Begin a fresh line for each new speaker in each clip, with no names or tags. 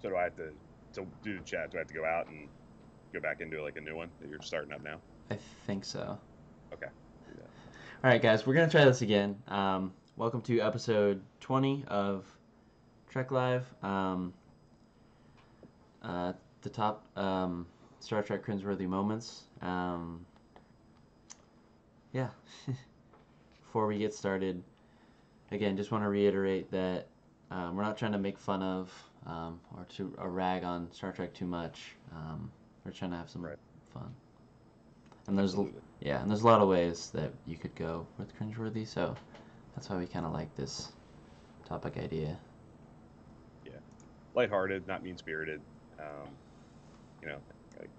So do I have to do the chat? Do I have to go out and go back into like a new one that you're starting up now?
I think so.
Okay. Do that.
All right, guys, we're gonna try this again. Welcome to episode 20 of Trek Live. Uh, the top Star Trek cringeworthy moments. Yeah. Before we get started, again, just want to reiterate that we're not trying to make fun of or rag on Star Trek too much. We're trying to have some
Right.
fun. And there's
Absolutely.
yeah, and there's a lot of ways that you could go with cringeworthy, so that's why we kind of like this topic idea.
Yeah. Lighthearted, not mean spirited. Um, you know, like,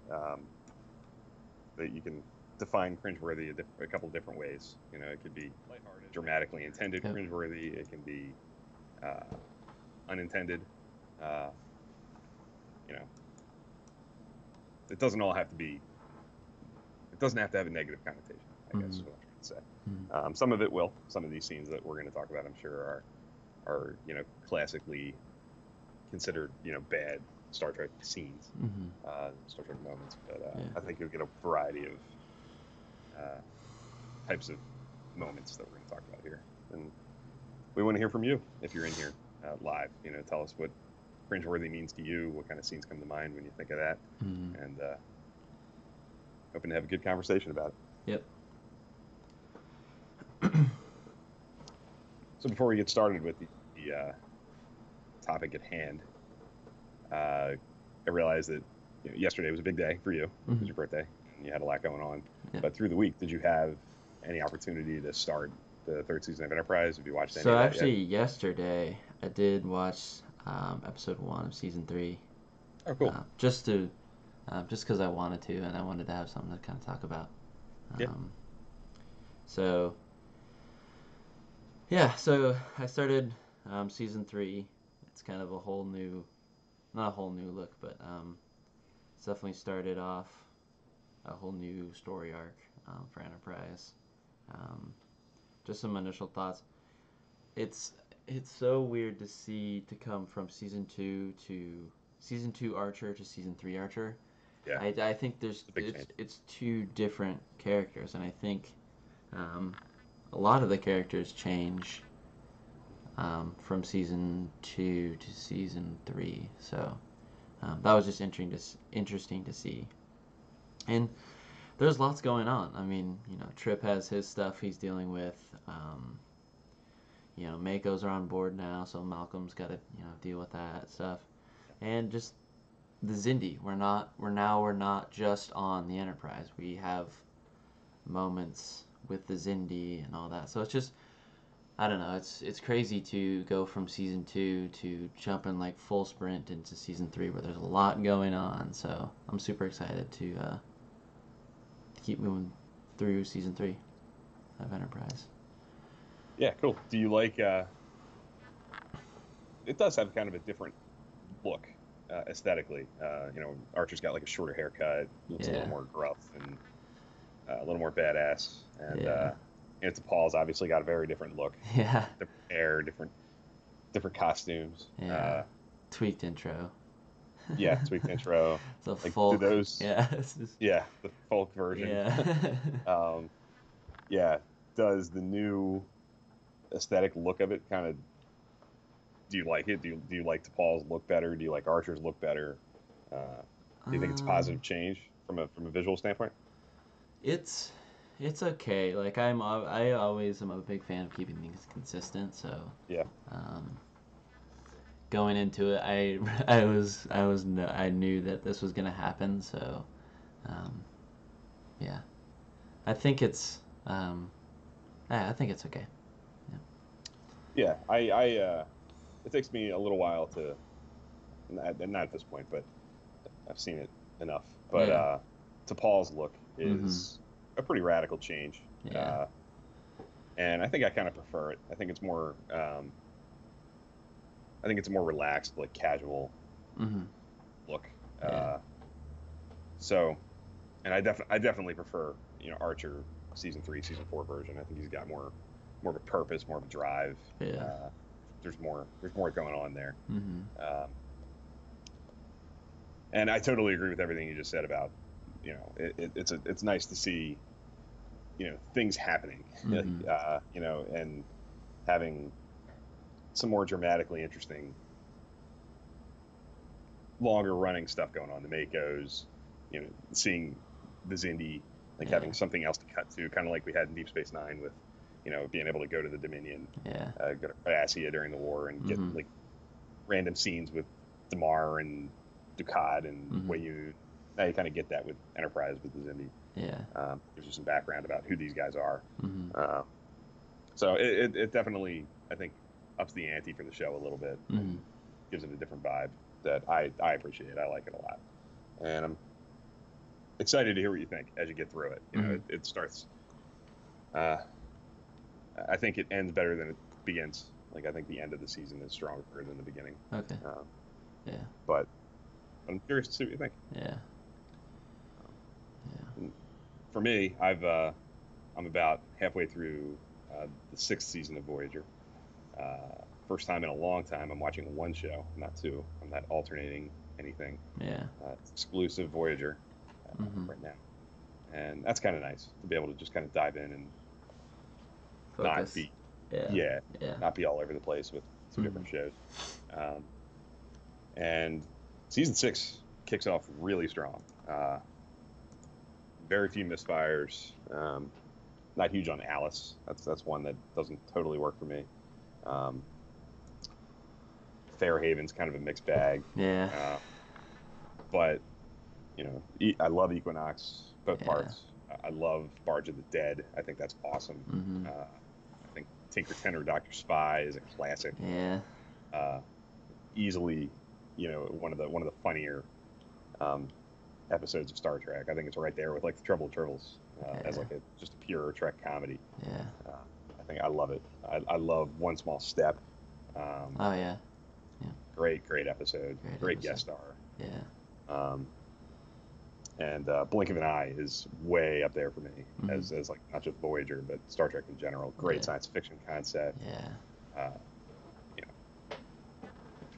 that you can define cringeworthy a couple of different ways. It could be dramatically intended
Yep.
cringeworthy. It can be uh, unintended. Uh, you know, it doesn't all have to be. It doesn't have to have a negative connotation. I guess is
Mm-hmm.
what I'm trying to say.
Mm-hmm.
Some of it will. Some of these scenes that we're going to talk about, I'm sure, are classically considered bad Star Trek scenes,
Mm-hmm.
Star Trek moments. But
Yeah.
I think you'll get a variety of uh, types of moments that we're going to talk about here, and we want to hear from you if you're in here live. Tell us what cringeworthy means to you. What kind of scenes come to mind when you think of that,
Mm-hmm.
and hoping to have a good conversation about it.
Yep.
So before we get started with the topic at hand, I realized that yesterday was a big day for you. It was
Mm-hmm.
your birthday, and you had a lot going on.
Yep.
But through the week, did you have any opportunity to start the third season of Enterprise? Have you watched any
So
of that yet?
actually, yesterday I did watch episode 1 of season 3,
Oh, cool.
just because I wanted to, and I wanted to have something to kind of talk about.
Yeah.
Um, so yeah, so I started season 3. It's kind of a whole new, not a whole new look, but it's definitely started off a whole new story arc for Enterprise. Um, just some initial thoughts. It's it's so weird to come from season 2 Archer to season 3 Archer.
Yeah.
I think
It's a big change.
it's two different characters, and I think um, a lot of the characters change from season 2 to season 3. So that was just interesting to see. And there's lots going on. I mean, Trip has his stuff he's dealing with. Mako's are on board now, so Malcolm's got to deal with that stuff. And just the Zindi, we're not just on the Enterprise. We have moments with the Zindi and all that. So it's just, I don't know. It's crazy to go from season 2 to jumping like full sprint into season 3 where there's a lot going on. So I'm super excited to keep moving through season 3 of Enterprise.
Yeah, cool. Do you like? It does have kind of a different look aesthetically. Archer's got like a shorter haircut, looks a
Yeah.
little more gruff and a little more badass, and
Yeah.
Paul's obviously got a very different look,
Yeah.
different hair, different costumes.
Yeah. Tweaked intro.
Yeah, tweaked intro.
It's a
Like, do
folk.
those?
Yeah. It's just,
Yeah, the folk version.
yeah.
um, yeah, does the new aesthetic look of it kind of? Do you like it? Do you like Paul's look better? Do you like Archer's look better? Uh, do you think it's a
um,
positive change from a visual standpoint?
it's it's okay. Like I always am a big fan of keeping things consistent. So
Yeah,
um, going into it, I knew that this was gonna happen. So um, yeah, I think it's I think it's okay. Yeah.
yeah. I it takes me a little while to not at this point, but I've seen it enough. But
Yeah.
to Paul's look
Mhm.
is a pretty radical change,
Yeah.
and I think I kind of prefer it. I think it's a more relaxed, like casual
Mhm.
look.
Yeah.
Uh, so, and I definitely prefer Archer season 3, season 4 version. I think he's got more of a purpose, more of a drive.
Yeah.
Uh, there's more going on there.
Mhm.
Um, And I totally agree with everything you just said about, it's nice to see, things happening,
Mm-hmm.
and having some more dramatically interesting, longer running stuff going on. The Makos, seeing the Zindi, like
Yeah.
having something else to cut to, kind of like we had in Deep Space Nine with, being able to go to the Dominion,
Yeah.
go to Crassia during the war and get
Mm-hmm.
like random scenes with Damar and Dukat and
Mm-hmm.
Wayun. Now you kind of get that with Enterprise with the Zindi.
Yeah.
Gives you some background about who these guys are.
Mm-hmm.
Um, so it definitely, I think, ups the ante for the show a little bit
Mm-hmm.
and gives it a different vibe that I appreciate. I like it a lot, and I'm excited to hear what you think as you get through it.
Mm-hmm.
It starts. Uh, I think it ends better than it begins. Like I think the end of the season is stronger than the beginning.
Okay.
Um,
Yeah.
but I'm curious to see what you think.
Yeah. Yeah.
For me, I'm about halfway through the sixth season of Voyager. First time in a long time, I'm watching one show, not two. I'm not alternating anything.
Yeah.
It's exclusive Voyager
Mm-hmm.
right now, and that's kind of nice to be able to just kind of dive in and not
Focus.
be,
Yeah.
yeah,
Yeah.
not be all over the place with two
Mm-hmm.
different shows. Um, and season six kicks off really strong. Very few misfires. Not huge on Alice. That's one that doesn't totally work for me. Um, Fairhaven's kind of a mixed bag,
Yeah.
but I love Equinox, both
Yeah.
parts. I love Barge of the Dead. I think that's awesome.
Mm-hmm.
I think Tinker Tenor Doctor Spy is a classic.
Yeah.
Uh, Easily, one of the funnier um, episodes of Star Trek. I think it's right there with like the Trouble with Tribbles as
Yeah.
like just a pure Trek comedy.
Yeah.
Uh, I think I love it. I love One Small Step. Um,
Oh yeah. Yeah.
great episode.
Great
Great
episode.
guest star.
Yeah.
Um, and Blink of an Eye is way up there for me
Mm-hmm.
as like not just Voyager but Star Trek in general. Great
Yeah.
science fiction concept.
Yeah.
Uh, you know,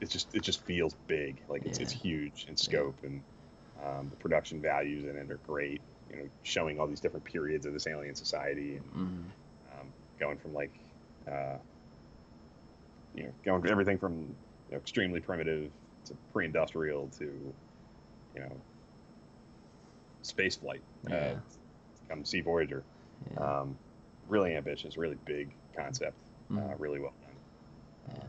it just feels big, like it's
Yeah.
huge in
Yeah.
scope, and the production values in it are great. Showing all these different periods of this alien society, and
Mm-hmm.
going from like going everything from extremely primitive to pre-industrial to you know space flight.
Yeah.
Come see Voyager.
Yeah.
Really ambitious, really big concept,
Mm-hmm.
really well done.
Yeah.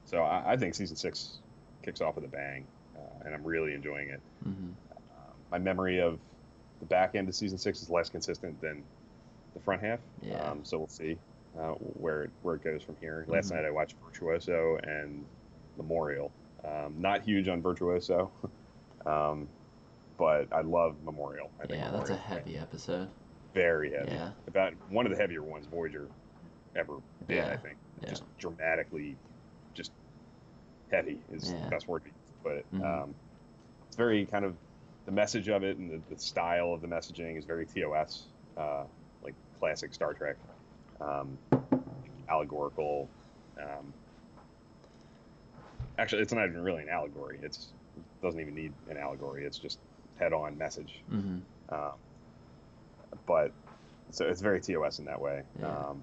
So I think season six kicks off with a bang, and I'm really enjoying it.
Mm-hmm.
My memory of the back end of season six is less consistent than the front half.
Yeah.
So we'll see where it goes from here. Last
Mm-hmm.
night I watched Virtuoso and Memorial. Not huge on Virtuoso, but I love Memorial. I think
Yeah, that's a
Memorial
heavy episode.
very heavy.
Yeah.
About one of the heavier ones Voyager ever did. I
Yeah.
think
Yeah.
just dramatically, just heavy is
Yeah.
the best word to put it.
Mm-hmm.
It's very kind of the message of it and the style of the messaging is very TOS, like classic Star Trek, allegorical. Um, Actually, it's not even really an allegory. It doesn't even need an allegory. It's just head-on message.
Mm-hmm.
Um, but so it's very TOS in that way.
Yeah.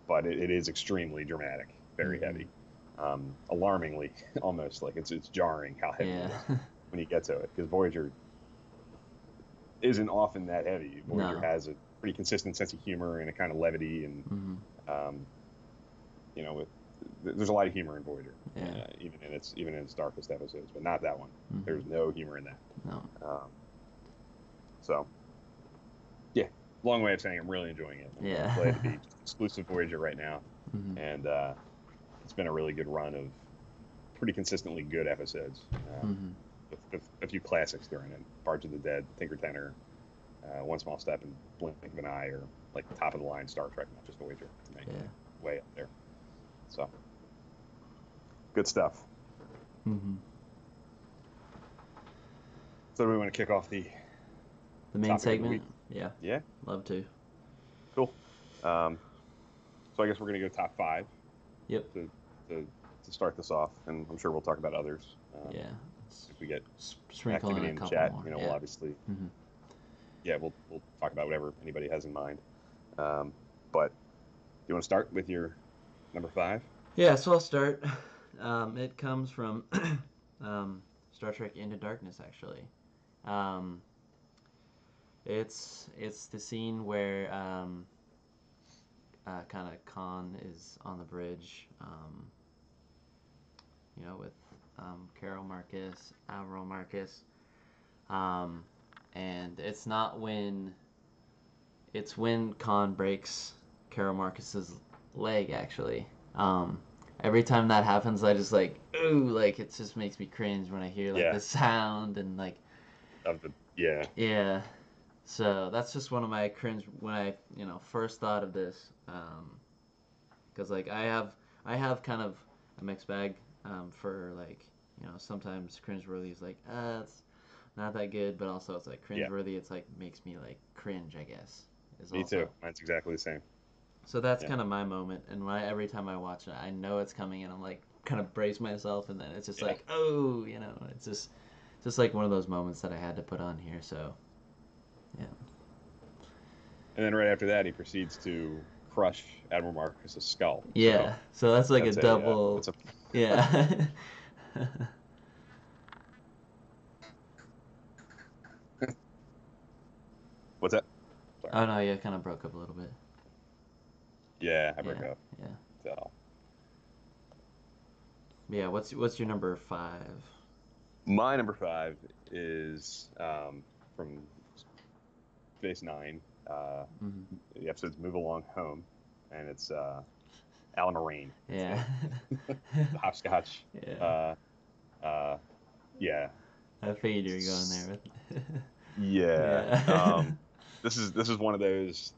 But it is extremely dramatic, very
Mm-hmm.
heavy, alarmingly almost like it's jarring how heavy it
Yeah.
is when you get to it, because Voyager isn't often that heavy. Voyager
No.
has a pretty consistent sense of humor and a kind of levity, and
Mm-hmm.
um, there's a lot of humor in Voyager,
Yeah.
even in its darkest episodes, but not that one.
Mm-hmm.
There's no humor in that.
No.
So, yeah, long way of saying I'm really enjoying it. I'm
Yeah.
glad to be exclusive Voyager right now,
Mm-hmm.
and it's been a really good run of pretty consistently good episodes.
Mm-hmm.
With a few classics thrown in: Barge of the Dead, Tinker Tenor, One Small Step, and Blink of an Eye are like top of the line Star Trek, not just Voyager. To me,
Yeah.
way up there. So, good stuff.
Mm-hmm.
So, do we want to kick off the
The main
topic of the
segment?
week?
Yeah.
Yeah,
Love to.
cool. So I guess we're gonna go top five
Yep.
to to start this off, and I'm sure we'll talk about others.
Yeah.
If we get
Sprinkle in
activity
a
in the
couple
chat,
more.
we'll obviously,
Mhm.
yeah, we'll talk about whatever anybody has in mind. But do you want to start with your number 5?
Yeah, so I'll start. It comes from Star Trek Into Darkness, actually. It's the scene where kind of Khan is on the bridge, with Carol Marcus, Alvaro Marcus, and it's not when it's when Khan breaks Carol Marcus's leg, actually. Every time that happens, I just like, ooh, like it just makes me cringe when I hear like the sound and like.
Yeah.
Yeah. So that's just one of my cringe when I first thought of this, because like I have kind of a mixed bag for like sometimes cringeworthy is like it's not that good, but also it's like cringeworthy. It's like makes me like cringe, I guess.
Me too. Mine's exactly the same.
So that's kind of my moment, and every time I watch it, I know it's coming, and I'm like kind of brace myself, and then it's just like, oh, it's just like one of those moments that I had to put on here. So, yeah.
And then right after that, he proceeds to crush Admiral Marcus's skull.
Yeah. So that's like a double. Yeah.
What's that?
Sorry. Oh no, yeah, kind of broke up a little bit.
Yeah, I broke up.
Yeah.
So.
Yeah, what's your number 5?
My number 5 is from Space Nine. The episode's "Move Along Home," and it's Alan Moraine.
Yeah.
The hopscotch.
Yeah.
Yeah.
I figured you were going there with.
Yeah. This is one of those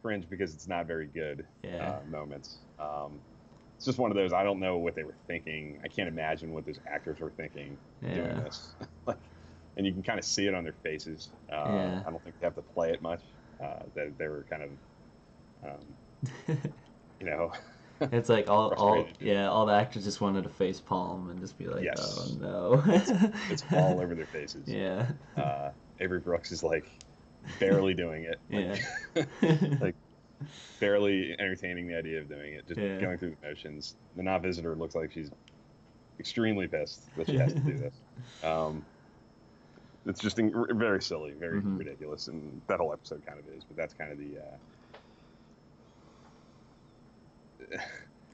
cringe because it's not very good moments. It's just one of those. I don't know what they were thinking. I can't imagine what those actors were thinking doing this. And you can kind of see it on their faces. I don't think they have to play it much. They were kind of,
It's like all the actors just wanted to face palm and just be like, oh no.
It's all over their faces.
Yeah.
Avery Brooks is like barely doing it. Like barely entertaining the idea of doing it, just going through the motions. The non-visitor looks like she's extremely pissed that she has to do this. It's just very silly, very ridiculous, and that whole episode kind of is. But that's kind of the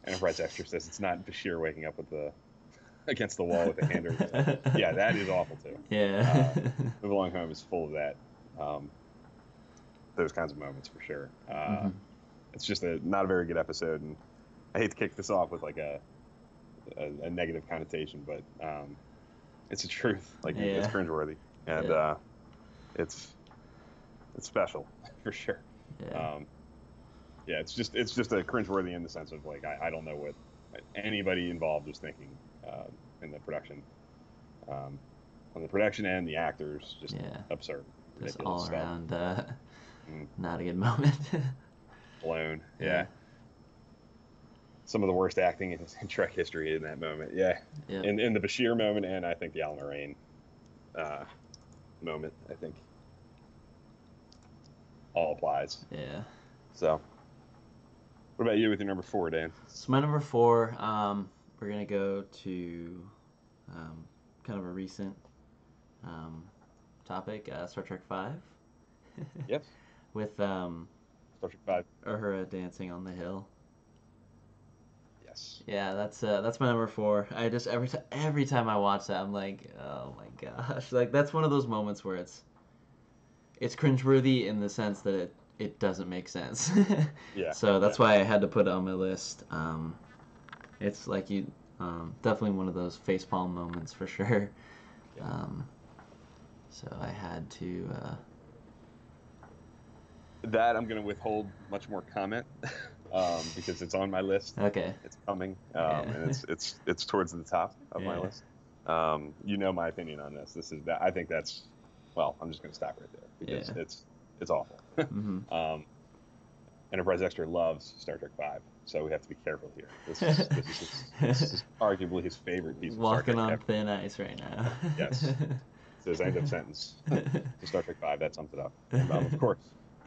Enterprise Extra says it's not Bashir waking up with against the wall with a hand over his head. Yeah, that is awful too.
Yeah.
Move Along Home is full of that. Those kinds of moments for sure. It's just not a very good episode, and I hate to kick this off with like a negative connotation, but it's the truth. Like it's cringeworthy, and it's special for sure. It's just a cringeworthy in the sense of like I don't know what anybody involved was thinking in the production, on the production end, the actors, just absurd,
just all around not a good moment.
Blown, some of the worst acting in Trek history in that moment. In the Bashir moment, and I think the Alan Moraine moment, I think all applies. So what about you with your number 4, Dan?
So my number 4, we're gonna go to kind of a recent topic, Star Trek 5.
Yes.
With
Star Trek 5.
Uhura dancing on the hill.
Yes.
Yeah, that's my number 4. I just every time I watch that, I'm like, oh my gosh, like that's one of those moments where it's cringeworthy in the sense that it doesn't make sense. So that's why I had to put it on my list. It's like you, definitely one of those facepalm moments for sure. So I had to.
That I'm going to withhold much more comment because it's on my list.
Okay.
It's coming, and it's towards the top of my list. My opinion on this. I think that's. Well, I'm just going to stop right there because it's awful. Enterprise Extra loves Star Trek 5. so we have to be careful here. This is arguably his favorite piece of Star
Walking
Trek
on
ever.
thin ice right now.
Yes, it's his end of sentence to Star Trek Five. That sums it up. And I'm of course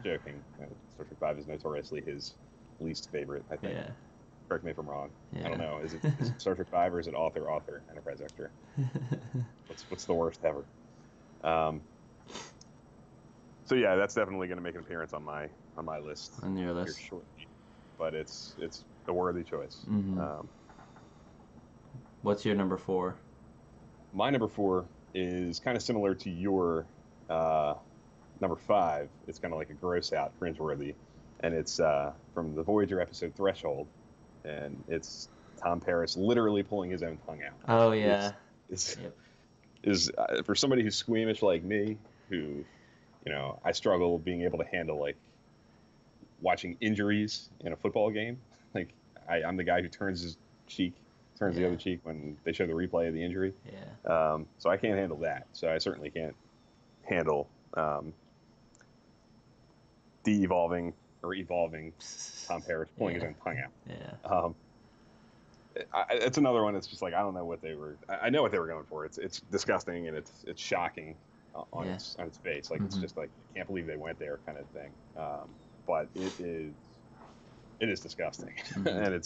joking. Star Trek Five is notoriously his least favorite. I think.
Yeah.
Correct me if I'm wrong.
Yeah.
I don't know. Is it Star Trek Five or is it Author Enterprise Extra? What's the worst ever? So yeah, that's definitely going to make an appearance on my list
On your
here
list.
shortly. But it's a worthy choice.
Mm-hmm. What's your number 4?
My number 4 is kind of similar to your number 5. It's kind of like a gross out, cringeworthy, and it's from the Voyager episode Threshold, and it's Tom Paris literally pulling his own tongue out.
Oh yeah.
Yep. Is for somebody who's squeamish like me, who, I struggle being able to handle like watching injuries in a football game. Like I'm the guy who turns the other cheek when they show the replay of the injury.
Yeah.
So I can't handle that. So I certainly can't handle de-evolving or evolving Tom Paris pulling his own tongue out.
Yeah.
It's another one that's just like I don't know what they were. I know what they were going for. It's disgusting and it's shocking on its face. Like it's just like I can't believe they went there kind of thing. But it is disgusting, and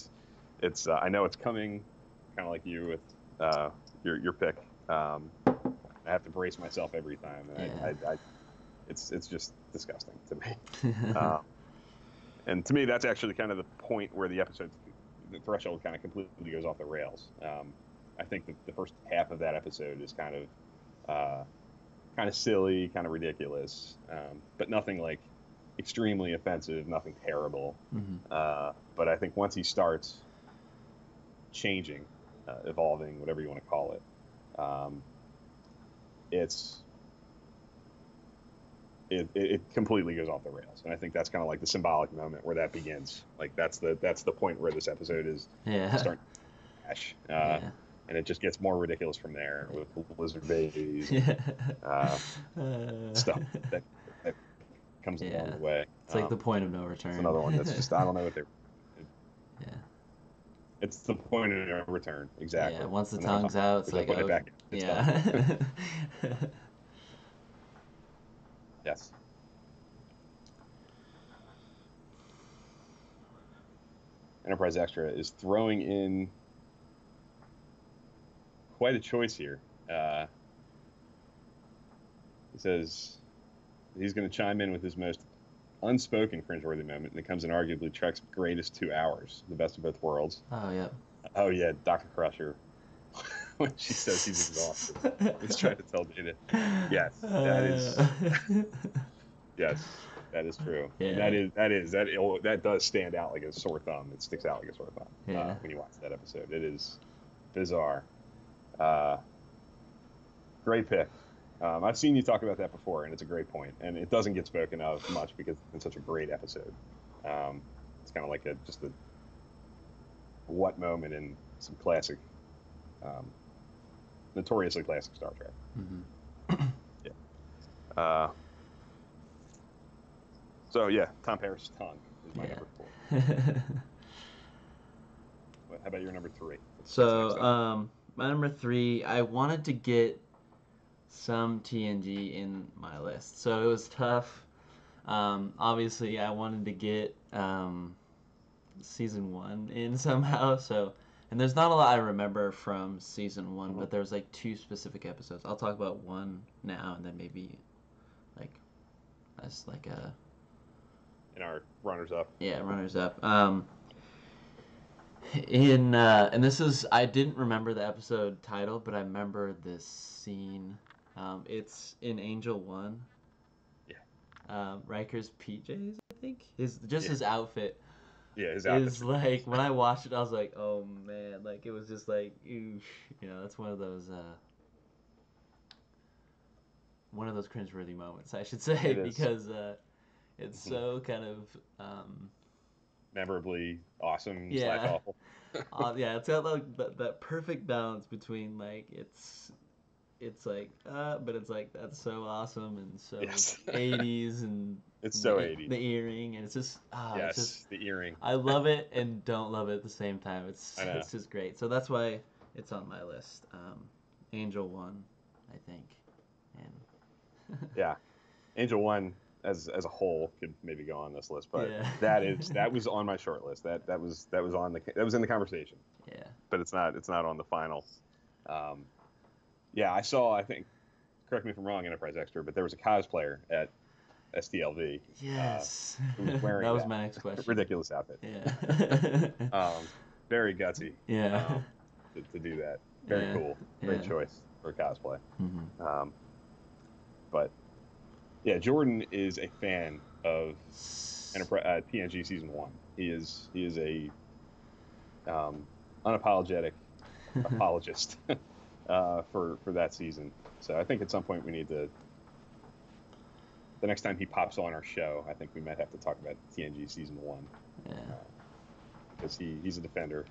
it's I know it's coming, kind of like you with your pick. I have to brace myself every time, and it's just disgusting to me. And to me, that's actually kind of the point where the threshold kind of completely goes off the rails. I think that the first half of that episode is kind of silly, kind of ridiculous, but nothing like extremely offensive, nothing terrible. But I think once he starts changing, evolving, whatever you want to call it, it completely goes off the rails, and I think that's kind of like the symbolic moment where that begins. Like that's the point where this episode is starting to crash, and it just gets more ridiculous from there with lizard babies, and stuff that comes along the way.
It's like the point of no return.
It's another one that's just I don't know what they're.
Yeah.
It's the point of no return, exactly.
Yeah. Once the tongue's out, it's like
put it back.
Yeah.
Yes. Enterprise Extra is throwing in quite a choice here. He says he's going to chime in with his most unspoken cringeworthy moment, and it comes in arguably Trek's greatest 2 hours, the best of both worlds.
Oh, yeah.
Oh, yeah, Dr. Crusher. When she says he's exhausted. He's trying to tell Data. Yes, that is. Yes, that is true. Yeah. And that does stand out like a sore thumb. It sticks out like a sore thumb when you watch that episode. It is bizarre. Great pick. I've seen you talk about that before, and it's a great point. And it doesn't get spoken of much because it's such a great episode. It's kind of like just a what moment in some classic, notoriously classic Star Trek. Yeah. So yeah, Tom Paris' tongue is my number 4. How about your number 3?
So my number 3, I wanted to get some TNG in my list, so it was tough. Obviously, I wanted to get season 1 in somehow. So, and there's not a lot I remember from season 1, but there's like 2 specific episodes. I'll talk about one now, and then maybe like as like a.
In our runners-up.
Yeah, runners-up. And this is, I didn't remember the episode title, but I remember this scene. It's in Angel 1. Yeah. Riker's PJs, I think. His outfit.
Yeah, his outfit.
Is like, when I watched it, I was like, oh man, like it was just like, oof. That's one of those cringeworthy moments, I should say, because it's so kind of
memorably awesome / awful.
Yeah, it's got like that perfect balance between like it's it's like, but it's like that's so awesome and so
Yes.
80s and
It's so 80s.
the earring and it's just it's just
Yes, the earring.
I love it and don't love it at the same time.
I know.
It's just great. So that's why it's on my list. Angel One, I think, and
Yeah, Angel One as a whole could maybe go on this list, but
yeah,
that was on my short list. That was in the conversation,
yeah.
but it's not on the final. Yeah, I saw. I think, correct me if I'm wrong, Enterprise Extra, but there was a cosplayer at STLV
Yes,
who was
that
wearing
was
that
my next question.
ridiculous outfit.
Yeah,
Very gutsy.
yeah,
To do that. Very
yeah,
cool. Great
yeah.
choice for cosplay.
Mm-hmm.
But yeah, Jordan is a fan of TNG season 1. He is a unapologetic apologist for that season. So I think at some point we need to. The next time he pops on our show, I think we might have to talk about TNG season 1.
Yeah.
Because he's a defender.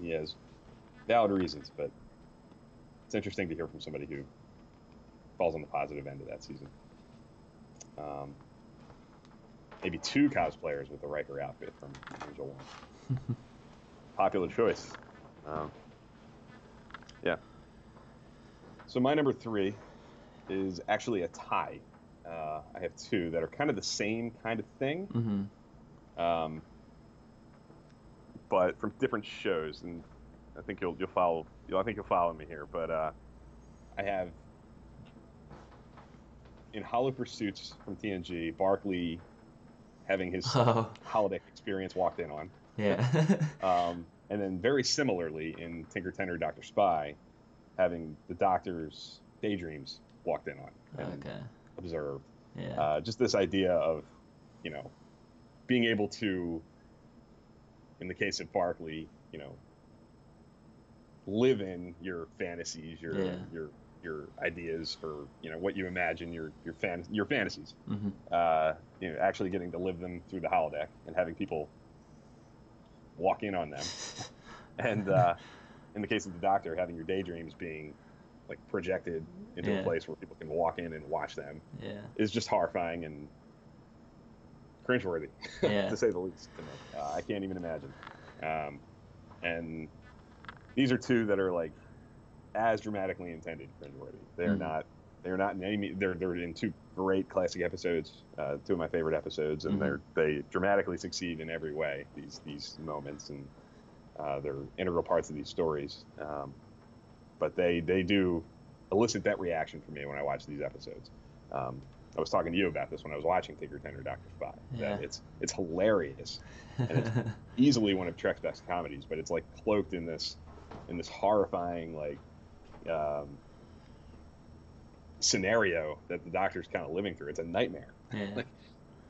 He has valid reasons, but it's interesting to hear from somebody who falls on the positive end of that season. Maybe 2 cosplayers with the Riker outfit from Angel One. Popular choice. Yeah. So my number 3 is actually a tie. I have 2 that are kind of the same kind of thing, but from different shows, and I think you'll follow. I think you'll follow me here. But I have in Hollow Pursuits from TNG, Barclay having his holodeck experience walked in on.
Yeah.
And then very similarly in Tinker Tenor Dr. Spy, having the Doctor's daydreams walked in on and observed.
Yeah.
Just this idea of, being able to, in the case of Barclay, live in your fantasies, your ideas for what you imagine, your fantasies. Actually getting to live them through the holodeck and having people walk in on them. And in the case of the Doctor, having your daydreams being like projected into a place where people can walk in and watch them is just horrifying and cringeworthy, to say the least. To me. I can't even imagine. And these are 2 that are like as dramatically intended cringeworthy. They're not. They're not in any. They're in 2 great classic episodes. 2 of my favorite episodes, and they dramatically succeed in every way. These moments, and they're integral parts of these stories. But they do elicit that reaction from me when I watch these episodes. I was talking to you about this when I was watching Tinker Tenor Dr. Spy.
Yeah.
That it's hilarious, and it's easily one of Trek's best comedies. But it's like cloaked in this horrifying scenario that the Doctor's kind of living through. It's a nightmare.
Yeah.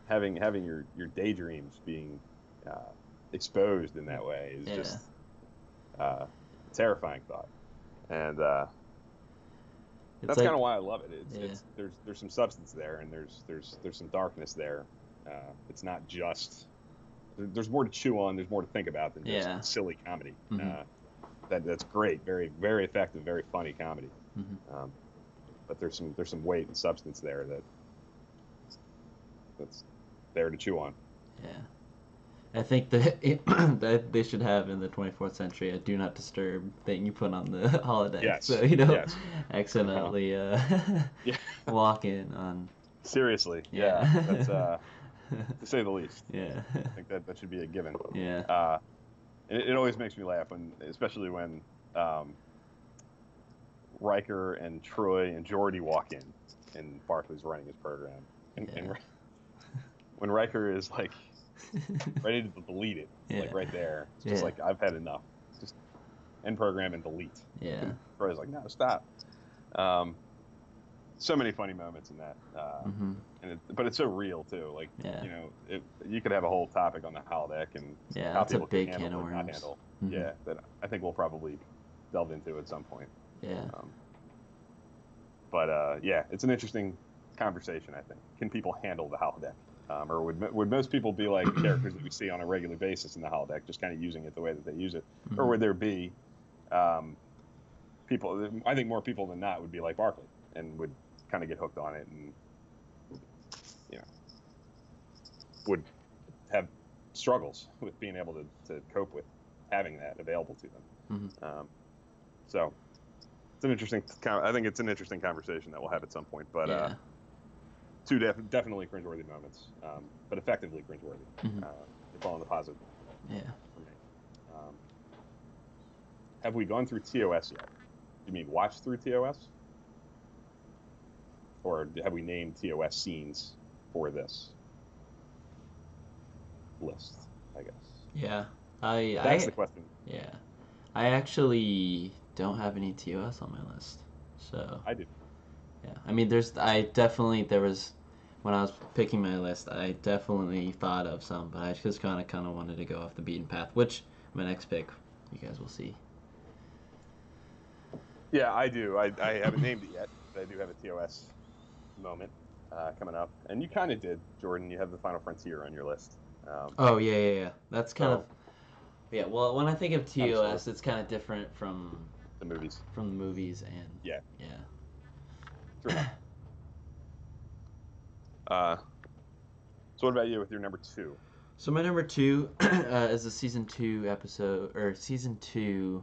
Having your daydreams being exposed in that way is just a terrifying thought. And that's kind of why I love it. It's there's some substance there, and there's some darkness there. It's not just there's more to chew on. There's more to think about than just silly comedy. That's great, very very effective, very funny comedy. But there's some weight and substance there that's there to chew on.
Yeah. I think that that they should have in the 24th century a do not disturb thing you put on the holodeck.
Yes.
So accidentally walk in on.
Seriously,
Yeah.
That's to say the least.
Yeah.
I think that should be a given.
Yeah.
It always makes me laugh especially when Riker and Troy and Geordi walk in, and Barclay's running his program, and when Riker is like ready to delete it, like right there, it's just like, I've had enough. Just end program and delete.
Yeah.
And Troy's like, no, stop. So many funny moments in that, but it's so real too. Like you could have a whole topic on the holodeck and how
that's
people
a big
can handle or not handle. That I think we'll probably delve into at some point.
Yeah.
But it's an interesting conversation. I think. Can people handle the holodeck, or would most people be like characters that we see on a regular basis in the holodeck, just kind of using it the way that they use it, or would there be I think more people than not would be like Barkley and would kind of get hooked on it, and would have struggles with being able to cope with having that available to them.
Mm-hmm.
So it's an interesting. I think it's an interesting conversation that we'll have at some point. But
Yeah.
two definitely cringeworthy moments, but effectively cringeworthy.
Mm-hmm.
It's all in the positive.
Yeah.
For me. Have we gone through TOS yet? You mean watched through TOS? Or have we named TOS scenes for this list, I guess?
Yeah.
That's the question.
Yeah. I actually don't have any TOS on my list. So
I do.
yeah. I mean there was when I was picking my list, I definitely thought of some, but I just kind of wanted to go off the beaten path, which my next pick you guys will see.
Yeah, I do. I haven't named it yet, but I do have a TOS moment coming up. And you kind of did, Jordan. You have the Final Frontier on your list.
Oh yeah. That's kind of
So,
yeah. Well, when I think of
Kind of sort
TOS,
of
it's kind of different from
the movies.
the movies and
Yeah.
yeah.
True. So what about you with your number 2?
So my number 2 is the season 2 episode or season 2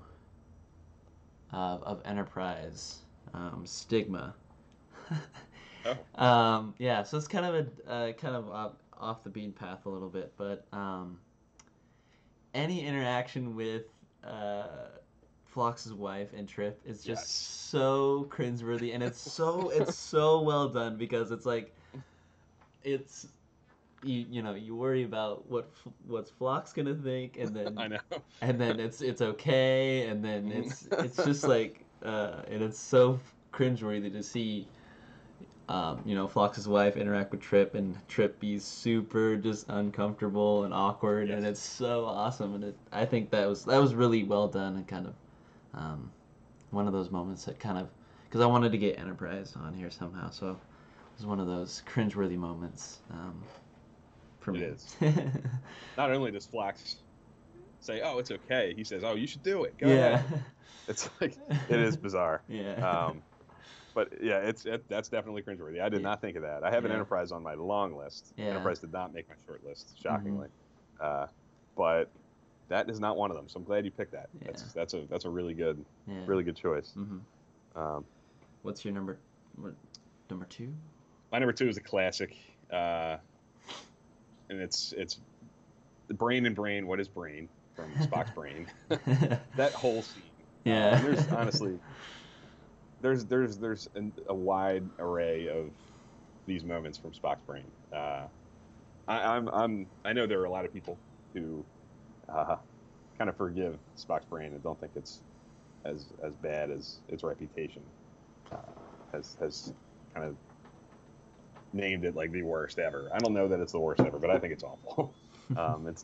of Enterprise, Stigma.
Oh.
Yeah, so it's kind of a kind of off the beaten path a little bit, but any interaction with Phlox's wife and Trip is just so cringeworthy, and it's so well done because it's like it's you worry about what's Phlox gonna think, and then
I know.
and then it's okay, and then it's just like and it's so cringeworthy to see Phlox's wife interact with Trip, and Trip be super just uncomfortable and awkward,
Yes.
and it's so awesome, and I think that was really well done, and kind of one of those moments that kind of, because I wanted to get Enterprise on here somehow, so it was one of those cringeworthy moments for me.
It is. Not only does Phlox say, "Oh, it's okay," he says, "Oh, you should do it. Go ahead." It's like it is bizarre.
Yeah.
But yeah, that's definitely cringeworthy. I did not think of that. I have an Enterprise on my long list.
Yeah.
Enterprise did not make my short list, shockingly. But that is not one of them. So I'm glad you picked that.
Yeah.
That's a really good choice.
What's your number 2?
My number 2 is a classic, and it's Brain and Brain. What is Brain from Spock's Brain? That whole scene.
Yeah.
There's honestly. There's a wide array of these moments from Spock's Brain. I know there are a lot of people who kind of forgive Spock's Brain and don't think it's as bad as its reputation has kind of named it like the worst ever. I don't know that it's the worst ever, but I think it's awful.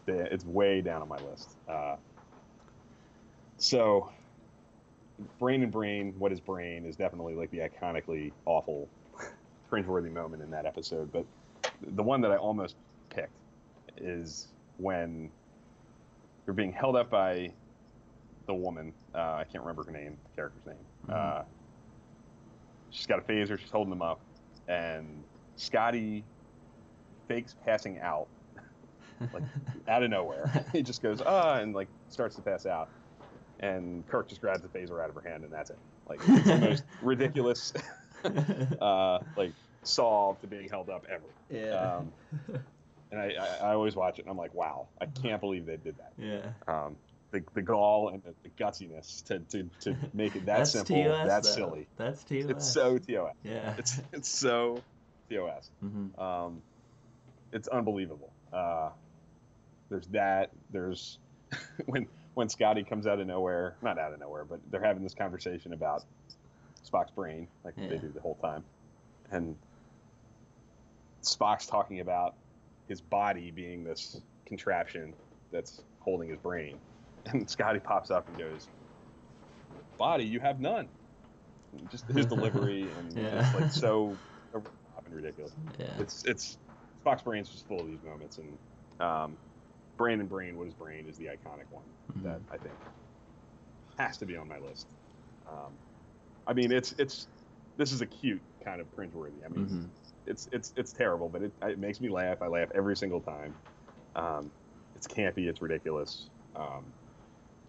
It's way down on my list. So. Brain and Brain, What is Brain, is definitely like the iconically awful, cringeworthy moment in that episode. But the one that I almost picked is when you're being held up by the woman. I can't remember her name, the character's name. She's got a phaser. She's holding them up, and Scotty fakes passing out, like out of nowhere. He just goes and like starts to pass out. And Kirk just grabs the phaser out of her hand, and that's it. Like, it's the most ridiculous, like, solve to being held up ever.
Yeah.
And I always watch it, and I'm like, wow, I can't believe they did that.
Yeah.
The gall and the gutsiness to make it that simple,
TOS,
that's
though.
silly.
That's TOS.
It's so TOS.
Yeah.
It's so TOS. It's unbelievable. There's that. There's when Scotty comes out of nowhere, not out of nowhere, but they're having this conversation about Spock's brain, like they do the whole time. And Spock's talking about his body being this contraption that's holding his brain. And Scotty pops up and goes, "Body, you have none." And just his delivery and just like so over the top and ridiculous.
Yeah.
It's Spock's brain's just full of these moments, and Brain and Brain, What is Brain, is the iconic one that I think has to be on my list. I mean, this is a cute kind of cringeworthy. I mean,
Mm-hmm.
it's terrible, but it makes me laugh. I laugh every single time. It's campy. It's ridiculous.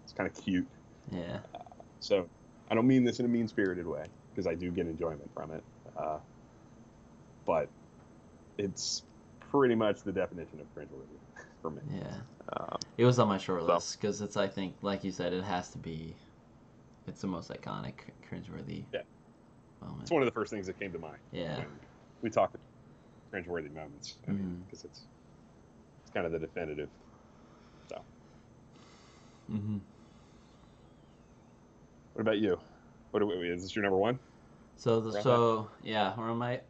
It's kind of cute.
Yeah.
So I don't mean this in a mean-spirited way because I do get enjoyment from it. But it's pretty much the definition of cringeworthy for me.
Yeah.
Um,
It was on my short
so
list because it's, I think, like you said, it has to be. It's the most iconic, cringeworthy
yeah,
moment.
it's one of the first things that came to mind
Yeah.
when we talk about cringeworthy moments. I mean,
Mm-hmm.
because it's kind of the definitive. So,
Mm-hmm.
what about you? Is this your number one?
Yeah, we're on my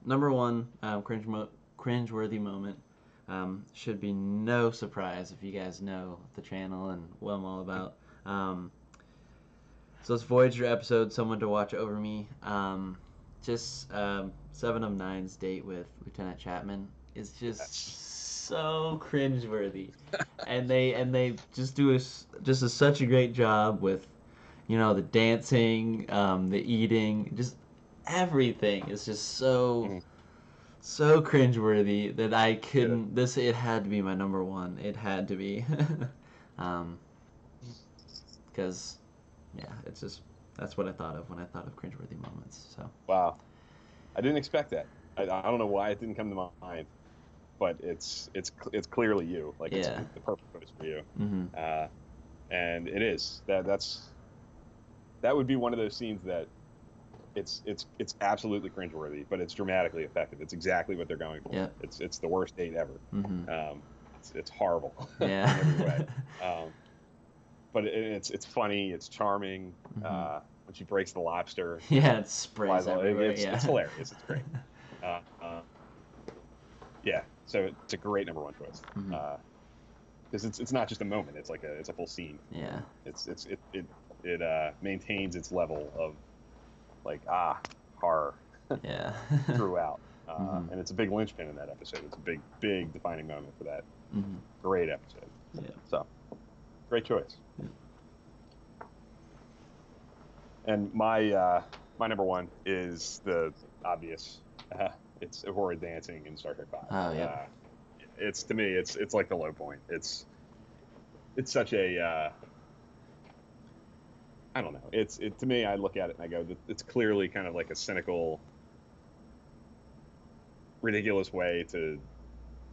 number one cringeworthy moment. Should be no surprise if you guys know the channel and what I'm all about. So it's Voyager episode, Someone to Watch Over Me. Seven of Nine's date with Lieutenant Chapman is just so cringeworthy, and they just do such a great job with, the dancing, the eating, just everything is just
Mhm.
so cringeworthy that I couldn't. It had to be my number one. It had to be, because it's just that's what I thought of when I thought of cringeworthy moments. So
Wow, I didn't expect that. I don't know why it didn't come to my mind, but it's clearly you. Like it's
yeah.
the perfect choice for you.
Mm-hmm.
And it is that would be one of those scenes that it's absolutely cringeworthy, but it's dramatically effective. It's exactly what they're going for.
Yep.
It's the worst date ever.
Mm-hmm.
It's horrible
Yeah.
in every way. But it's funny. It's charming.
Mm-hmm.
When she breaks the lobster,
Yeah, it sprays
flies all,
everywhere.
it's hilarious. It's great. Uh, uh, yeah, so it's a great number one choice.
Mm-hmm.
Because it's not just a moment. It's like it's a full scene.
Yeah.
It maintains its level of like horror
Yeah.
throughout,
Mm-hmm.
and it's a big linchpin in that episode. It's a big defining moment for that
Mm-hmm.
great episode.
Yeah.
So great choice.
Yeah.
And my number one is the obvious. It's horrid dancing in Star Trek 5.
Oh yeah.
It's to me, it's like the low point. It's such a I don't know. To me, I look at it and I go, it's clearly kind of like a cynical, ridiculous way to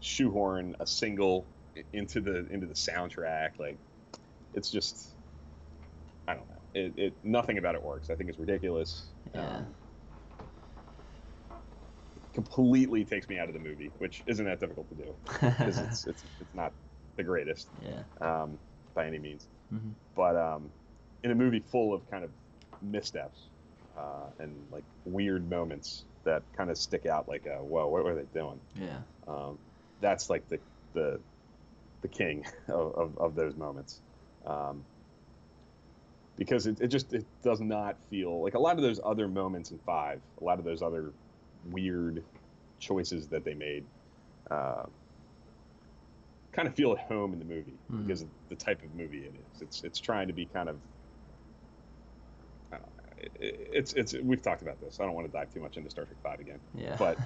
shoehorn a single into the soundtrack. Like it's just I don't know. Nothing about it works. I think it's ridiculous.
Yeah.
Completely takes me out of the movie, which isn't that difficult to do because it's not the greatest.
Yeah.
By any means.
Mm-hmm.
But in a movie full of kind of missteps and like weird moments that kind of stick out, like whoa, what were they doing?
Yeah.
That's like the king of those moments. Because it does not feel like a lot of those other moments in 5, a lot of those other weird choices that they made kind of feel at home in the movie because of the type of movie it is. It's trying to be kind of I don't know, it's we've talked about this. I don't want to dive too much into Star Trek 5 again.
Yeah.
But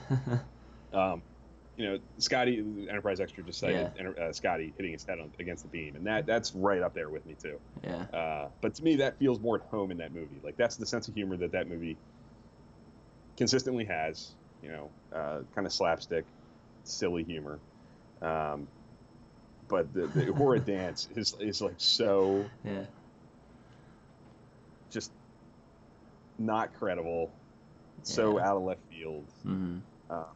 Scotty, Enterprise Extra just cited Scotty hitting his head against the beam, and that's right up there with me too.
Yeah.
But to me, that feels more at home in that movie. Like that's the sense of humor that movie consistently has. Kind of slapstick, silly humor. But the horror dance is like so
Yeah.
just not credible, so out of left field.
Mm-hmm.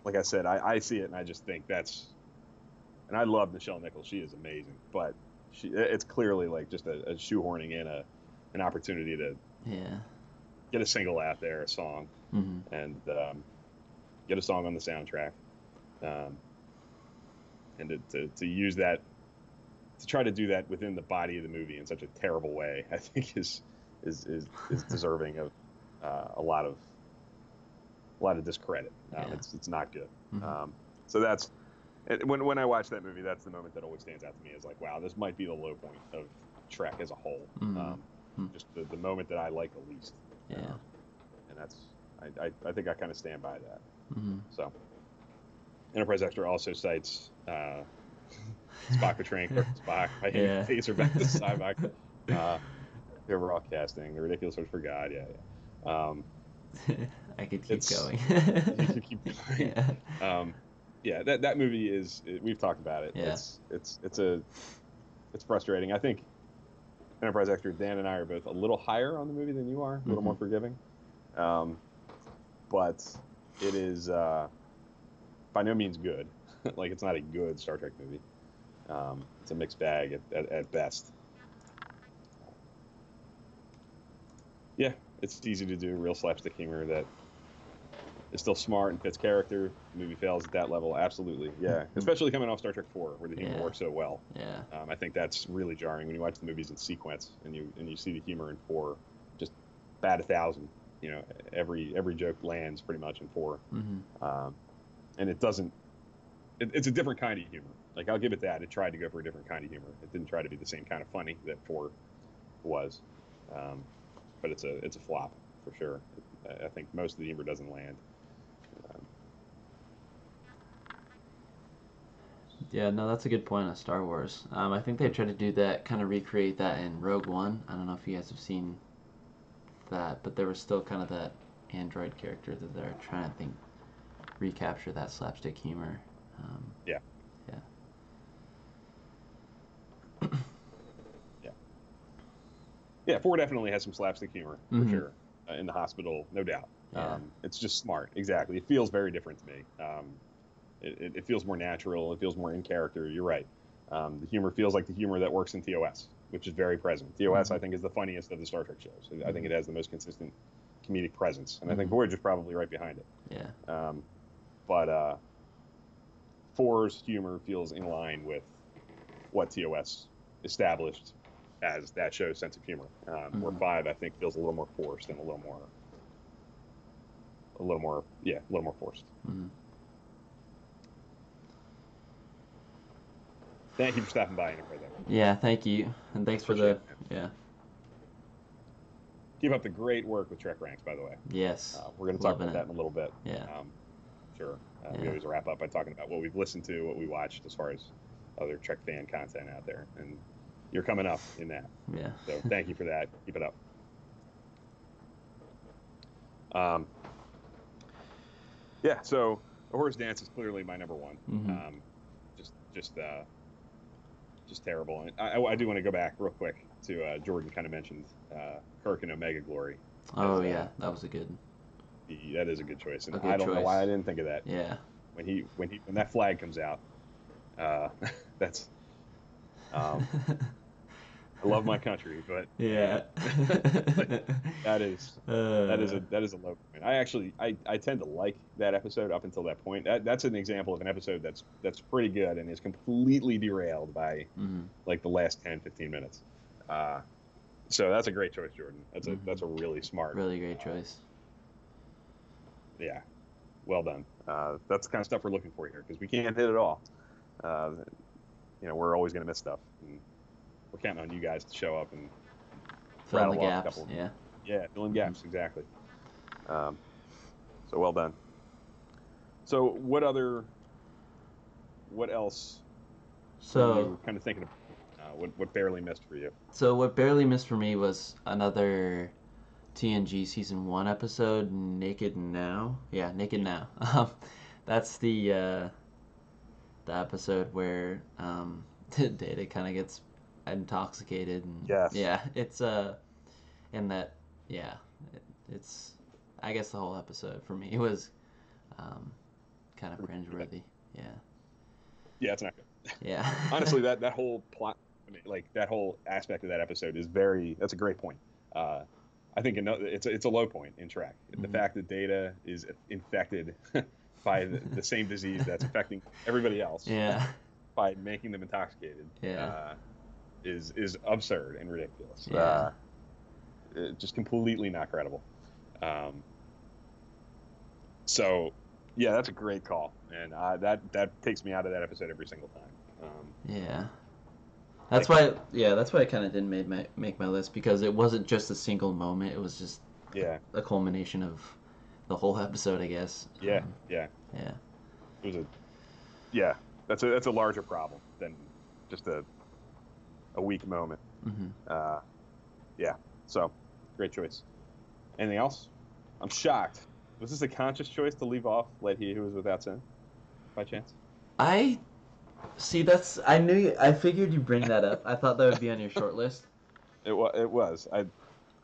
Like I said, I see it and I just think and I love Nichelle Nichols. She is amazing, but it's clearly like just a shoehorning in an opportunity to get a single out there, a song, and get a song on the soundtrack, and to use that, to try to do that within the body of the movie in such a terrible way, I think is deserving of a lot of discredit. It's not good.
Mm-hmm.
So that's when I watch that movie, that's the moment that always stands out to me. Is like, wow, this might be the low point of Trek as a whole.
Mm-hmm.
Just the moment that I like the least.
Yeah.
I think I kind of stand by that.
Mm-hmm.
So, Enterprise Extra also cites Spock betraying Spock by hitting the phaser back to Cyborg. The overall casting, the ridiculous search for God. Yeah.
I could keep going.
You could keep going.
Yeah.
That movie is. We've talked about it.
Yeah.
It's frustrating. I think Enterprise Extra, Dan and I are both a little higher on the movie than you are, a little more forgiving. But it is by no means good. Like, it's not a good Star Trek movie. It's a mixed bag at best. Yeah, it's easy to do real slapstick humor that is still smart and fits character. The movie fails at that level, absolutely. Yeah, especially coming off Star Trek 4, where the humor works so well.
Yeah.
I think that's really jarring when you watch the movies in sequence and you see the humor in 4 just bat 1,000. You know, every joke lands pretty much in 4, and it doesn't. It's a different kind of humor. Like, I'll give it that. It tried to go for a different kind of humor. It didn't try to be the same kind of funny that 4 was. But it's a flop for sure. I think most of the humor doesn't land.
Yeah, no, that's a good point on Star Wars. I think they tried to do that, kind of recreate that in Rogue One. I don't know if you guys have seen that, but there was still kind of that android character that they're trying to recapture that slapstick humor.
Yeah. Yeah, 4 definitely has some slapstick humor, for sure, in the hospital, no doubt.
Yeah.
It's just smart, exactly. It feels very different to me. It feels more natural. It feels more in character. You're right. The humor feels like the humor that works in TOS, which is very present. TOS, I think, is the funniest of the Star Trek shows. I think it has the most consistent comedic presence, and I think Voyager's probably right behind it.
Yeah.
But 4's humor feels in line with what TOS established as that show's sense of humor. Where 5, I think, feels a little more forced and a little more forced. Thank you for stopping by, Enterprise.
Yeah, thank you, and thanks for the
Keep up the great work with Trek Ranks, by the way.
Yes.
We're going to talk about that in a little bit.
Yeah.
Sure. We always wrap up by talking about what we've listened to, what we watched, as far as other Trek fan content out there, and you're coming up in that.
Yeah.
So thank you for that. Keep it up. Yeah. So A Horse Dance is clearly my number 1. Just terrible. And I do want to go back real quick to Jordan kind of mentioned Kirk and Omega Glory.
Oh yeah, that was a good.
That is a good choice, and I don't know why I didn't think of that.
Yeah.
When that flag comes out, that's. I love my country, but
yeah,
that is a low point. I tend to like that episode up until that point. That's an example of an episode that's pretty good and is completely derailed by like the last 10-15 minutes. So that's a great choice, Jordan. That's a really smart,
really great choice.
Yeah, well done. That's the kind of stuff we're looking for here, because we can't hit it all. We're always going to miss stuff. And we're counting on you guys to show up and
fill in the gaps.
Fill in gaps, exactly. So well done. So what else?
So
you were kind of thinking of what barely missed for you?
So what barely missed for me was another TNG season 1 episode, Naked Now. Yeah, Naked Now. That's the episode where Data kind of gets intoxicated, and it's it's I guess the whole episode for me was kind of cringeworthy. Yeah,
it's not good.
Yeah.
Honestly, that whole plot, like that whole aspect of that episode is that's a great point. I think it's a low point in Trek. The fact that Data is infected by the same disease that's affecting everybody else, by making them intoxicated, is absurd and ridiculous. Just completely not credible. So, yeah, that's a great call, and that takes me out of that episode every single time.
That's why I kind of didn't make my list, because it wasn't just a single moment. It was just
Yeah.
a culmination of the whole episode, I guess.
Yeah. Yeah.
Yeah.
It was a yeah. That's a larger problem than just a weak moment.
Hmm.
Uh, yeah. So great choice. Anything else? I'm shocked. Was this a conscious choice to leave off "Let He Who Is Without Sin" by chance?
I see. I knew. I figured you'd bring that up. I thought that would be on your short list.
It was. It was.
I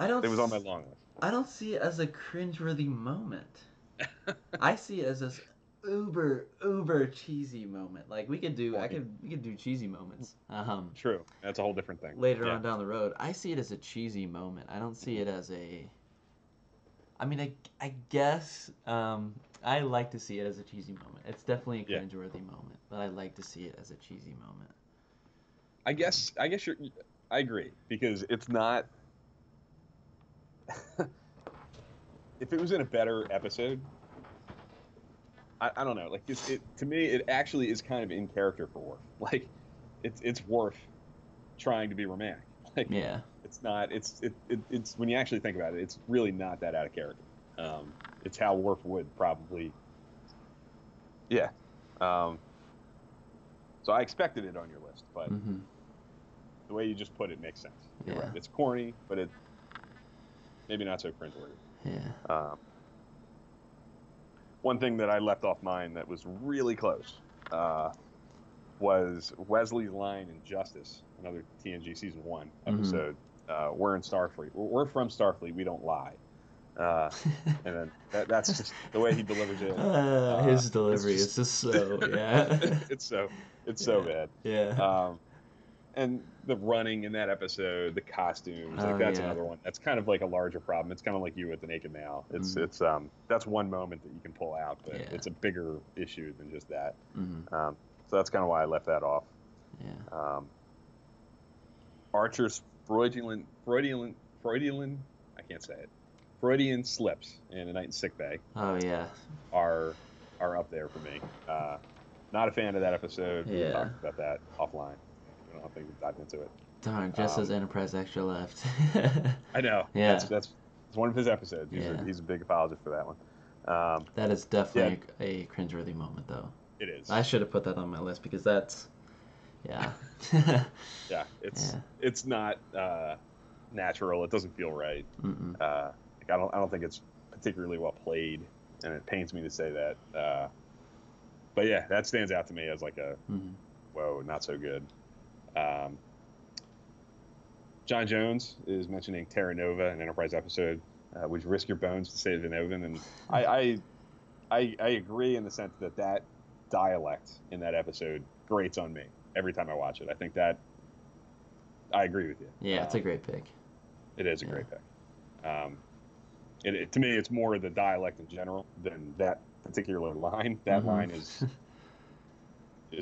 don't.
It was on my long list.
I don't see it as a cringeworthy moment. I see it as this uber cheesy moment. Like
Corny.
we could do cheesy moments.
True. That's a whole different thing.
Later
Yeah.
on down the road. I see it as a cheesy moment. I don't see it as a. I mean, I guess I like to see it as a cheesy moment. It's definitely a
Yeah.
cringeworthy moment, but I like to see it as a cheesy moment.
I guess. I agree because it's not. If it was in a better episode, I don't know. Like to me, it actually is kind of in character for Worf. Like, it's Worf trying to be romantic. Like,
Yeah.
it's not. It's when you actually think about it, it's really not that out of character. It's how Worf would probably. Yeah. So I expected it on your list, but
Mm-hmm.
the way you just put it makes sense. You're
Yeah.
right. It's corny, but it maybe not so cringeworthy.
Yeah.
One thing that I left off mine that was really close was Wesley's line in Justice, another TNG season 1 episode. We're in Starfleet. We're from Starfleet. We don't lie. And then that's just the way he delivers it.
His delivery is just so yeah.
it's so
Yeah.
bad.
Yeah.
And the running in that episode, the costumes,
Oh,
like that's
yeah.
another one. That's kind of like a larger problem. It's kind of like you with the naked male. It's that's one moment that you can pull out, but
Yeah.
it's a bigger issue than just that.
Mm-hmm.
So that's kind of why I left that off.
Yeah.
Archer's Freudian, I can't say it. Freudian slips in A Night in Sick Bay
Oh yeah.
are up there for me. Not a fan of that episode. We
Yeah.
talked about that offline. I don't think we dived into it.
Darn, just as Enterprise Extra left.
I know.
Yeah.
That's one of his episodes. He's a big apologist for that one.
That is definitely a cringeworthy moment, though.
It is.
I should have put that on my list because that's, yeah.
Yeah, it's not natural. It doesn't feel right. Like I don't think it's particularly well played, and it pains me to say that. But yeah, that stands out to me as like a whoa, not so good. John Jones is mentioning Terra Nova, an Enterprise episode. Would you risk your bones to save Vinovan? And I agree in the sense that dialect in that episode grates on me every time I watch it. I think that I agree with you.
Yeah, it's a great pick.
It is a great pick. To me, it's more the dialect in general than that particular line. That line is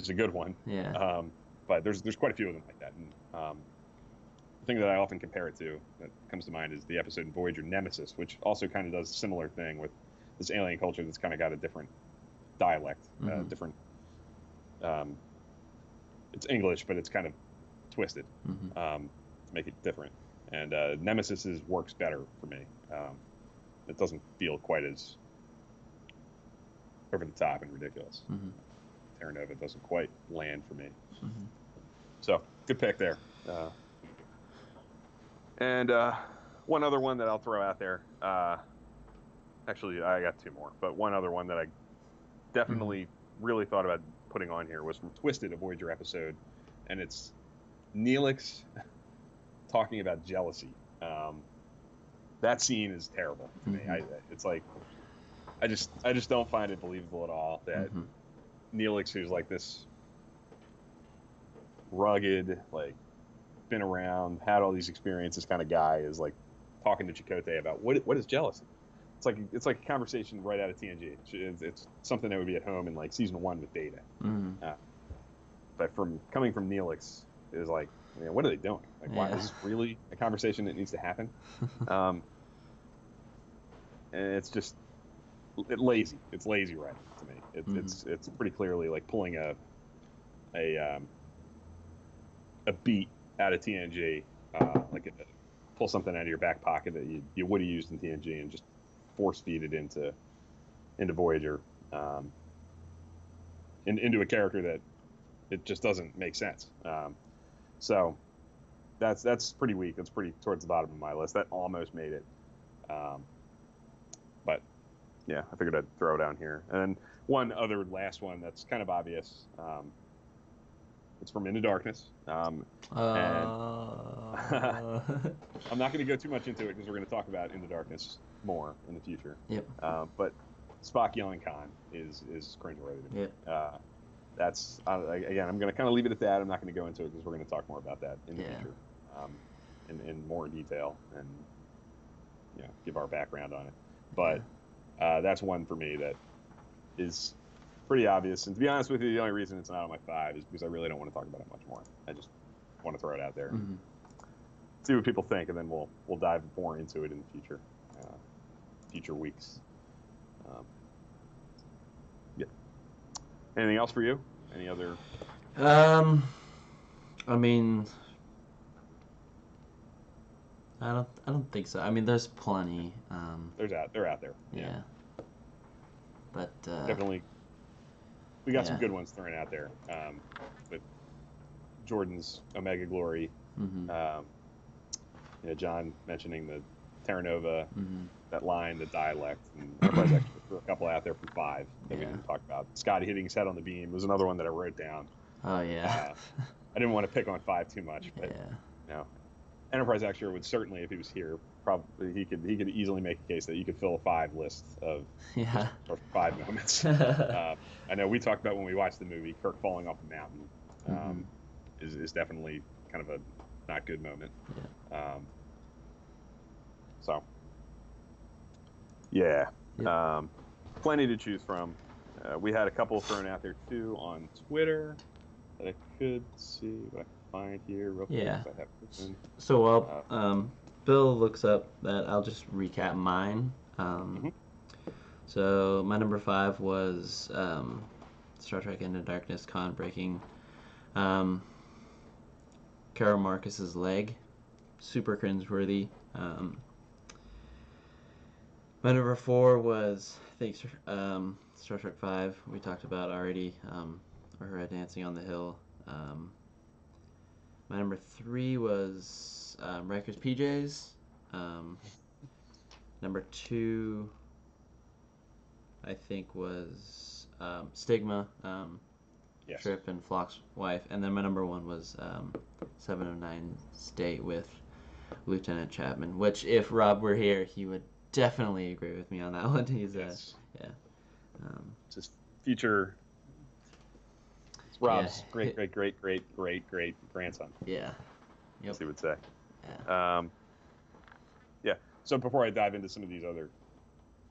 a good one.
Yeah.
But there's quite a few of them like that. And the thing that I often compare it to that comes to mind is the episode in Voyager Nemesis, which also kind of does a similar thing with this alien culture that's kind of got a different dialect, different. It's English, but it's kind of twisted to make it different. And Nemesis works better for me. It doesn't feel quite as over the top and ridiculous. Terra Nova doesn't quite land for me. So good pick there. And one other one that I'll throw out there. Actually, I got two more, but one other one that I definitely really thought about putting on here was from Twisted, a Voyager episode, and it's Neelix talking about jealousy. That scene is terrible to me. It's like I just don't find it believable at all that Neelix, who's like this rugged, like been around, had all these experiences kind of guy, is like talking to Chakotay about what is jealousy. It's like a conversation right out of TNG. It's something that would be at home in like season 1 with Data. But coming from Neelix is like, what are they doing? Like, why is this really a conversation that needs to happen? And it's just lazy. It's lazy writing to me. It's pretty clearly like pulling a beat out of TNG, like pull something out of your back pocket that you would have used in TNG and just force feed it into Voyager, into a character that it just doesn't make sense. So that's pretty weak. That's pretty towards the bottom of my list. That almost made it. But yeah, I figured I'd throw it down here. And one other last one that's kind of obvious. It's from Into Darkness. And I'm not going to go too much into it because we're going to talk about Into Darkness more in the future.
Yep.
But Spock yelling Khan is cringeworthy to me.
Yep.
That's again, I'm going to kind of leave it at that. I'm not going to go into it because we're going to talk more about that in the future, in more detail, and give our background on it. But that's one for me that is pretty obvious. And to be honest with you, the only reason it's not on my 5 is because I really don't want to talk about it much more. I just want to throw it out there, see what people think, and then we'll dive more into it in the future weeks. Anything else for you? Any other?
I mean, I don't think so. I mean, there's plenty.
They're out there.
Yeah. But
definitely, we got some good ones thrown out there. With Jordan's Omega Glory, John mentioning the Terra Nova, that line, the dialect, and Enterprise Extra threw a couple out there from 5 that we didn't talk about. Scotty hitting his head on the beam was another one that I wrote down.
Oh yeah.
I didn't want to pick on 5 too much, but Enterprise Extra would certainly, if he was here, probably he could easily make a case that you could fill a 5 list of or 5 moments. I know we talked about when we watched the movie, Kirk falling off the mountain is definitely kind of a not good moment.
Yeah.
So yeah,
Yep.
Plenty to choose from. We had a couple thrown out there too on Twitter that I could see what I can find here real quick.
Yeah.
I have this in.
So while Bill looks up that, I'll just recap mine. So my number 5 was Star Trek Into Darkness, Khan breaking Carol Marcus's leg. Super cringeworthy. My number 4 was, I think, Star Trek 5. We talked about already. Her dancing on the hill. My number 3 was Riker's PJs. Number 2, I think, was Stigma,
Yes.
Trip and Flock's wife. And then my number 1 was 709's date with Lieutenant Chapman, which, if Rob were here, he would definitely agree with me on that one. He's
just future Rob's great grandson.
Yeah. Yep.
As he would say.
Yeah.
So before I dive into some of these other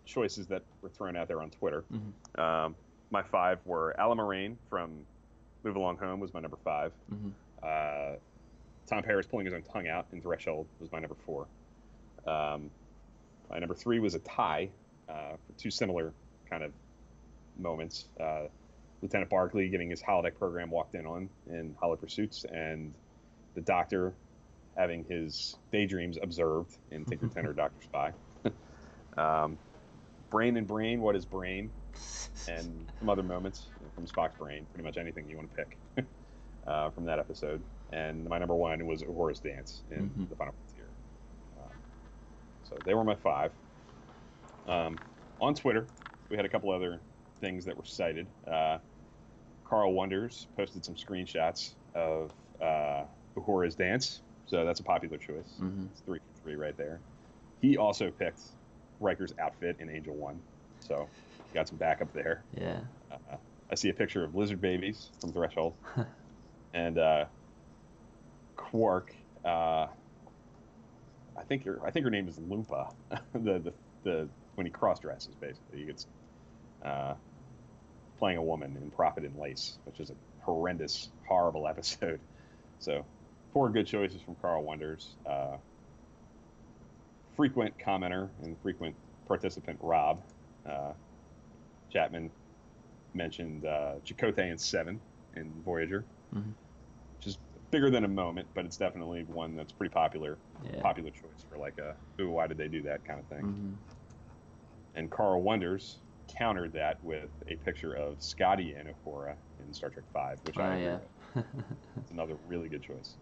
choices that were thrown out there on Twitter, my 5 were Alan Moraine from Move Along Home was my number 5. Tom Paris pulling his own tongue out in Threshold was my number 4. My number 3 was a tie for 2 similar kind of moments. Lieutenant Barclay getting his holodeck program walked in on in Hollow Pursuits, and the Doctor having his daydreams observed in Tinker Tenor Dr. Spy. Brain and Brain, what is Brain? And some other moments from Spock's brain, pretty much anything you want to pick from that episode. And my number 1 was Uhura's Dance in The Final Frontier. So they were my 5. On Twitter, we had a couple other things that were cited. Carl Wonders posted some screenshots of Uhura's Dance, so that's a popular choice. It's 3 for 3 right there. He also picked Riker's outfit in Angel 1, so got some backup there.
Yeah.
I see a picture of lizard babies from Threshold, and Quark. I think her name is Loompa. the when he cross dresses, basically he gets playing a woman in Prophet and Lace, which is a horrendous, horrible episode. So 4 good choices from Carl Wonders. Frequent commenter and frequent participant Rob Chapman mentioned Chakotay and 7 in Voyager, which is bigger than a moment, but it's definitely one that's pretty popular.
Yeah.
Popular choice for like a, ooh, why did they do that kind of thing.
Mm-hmm.
And Carl Wonders countered that with a picture of Scotty and Uhura in Star Trek V, which I agree with. It's another really good choice.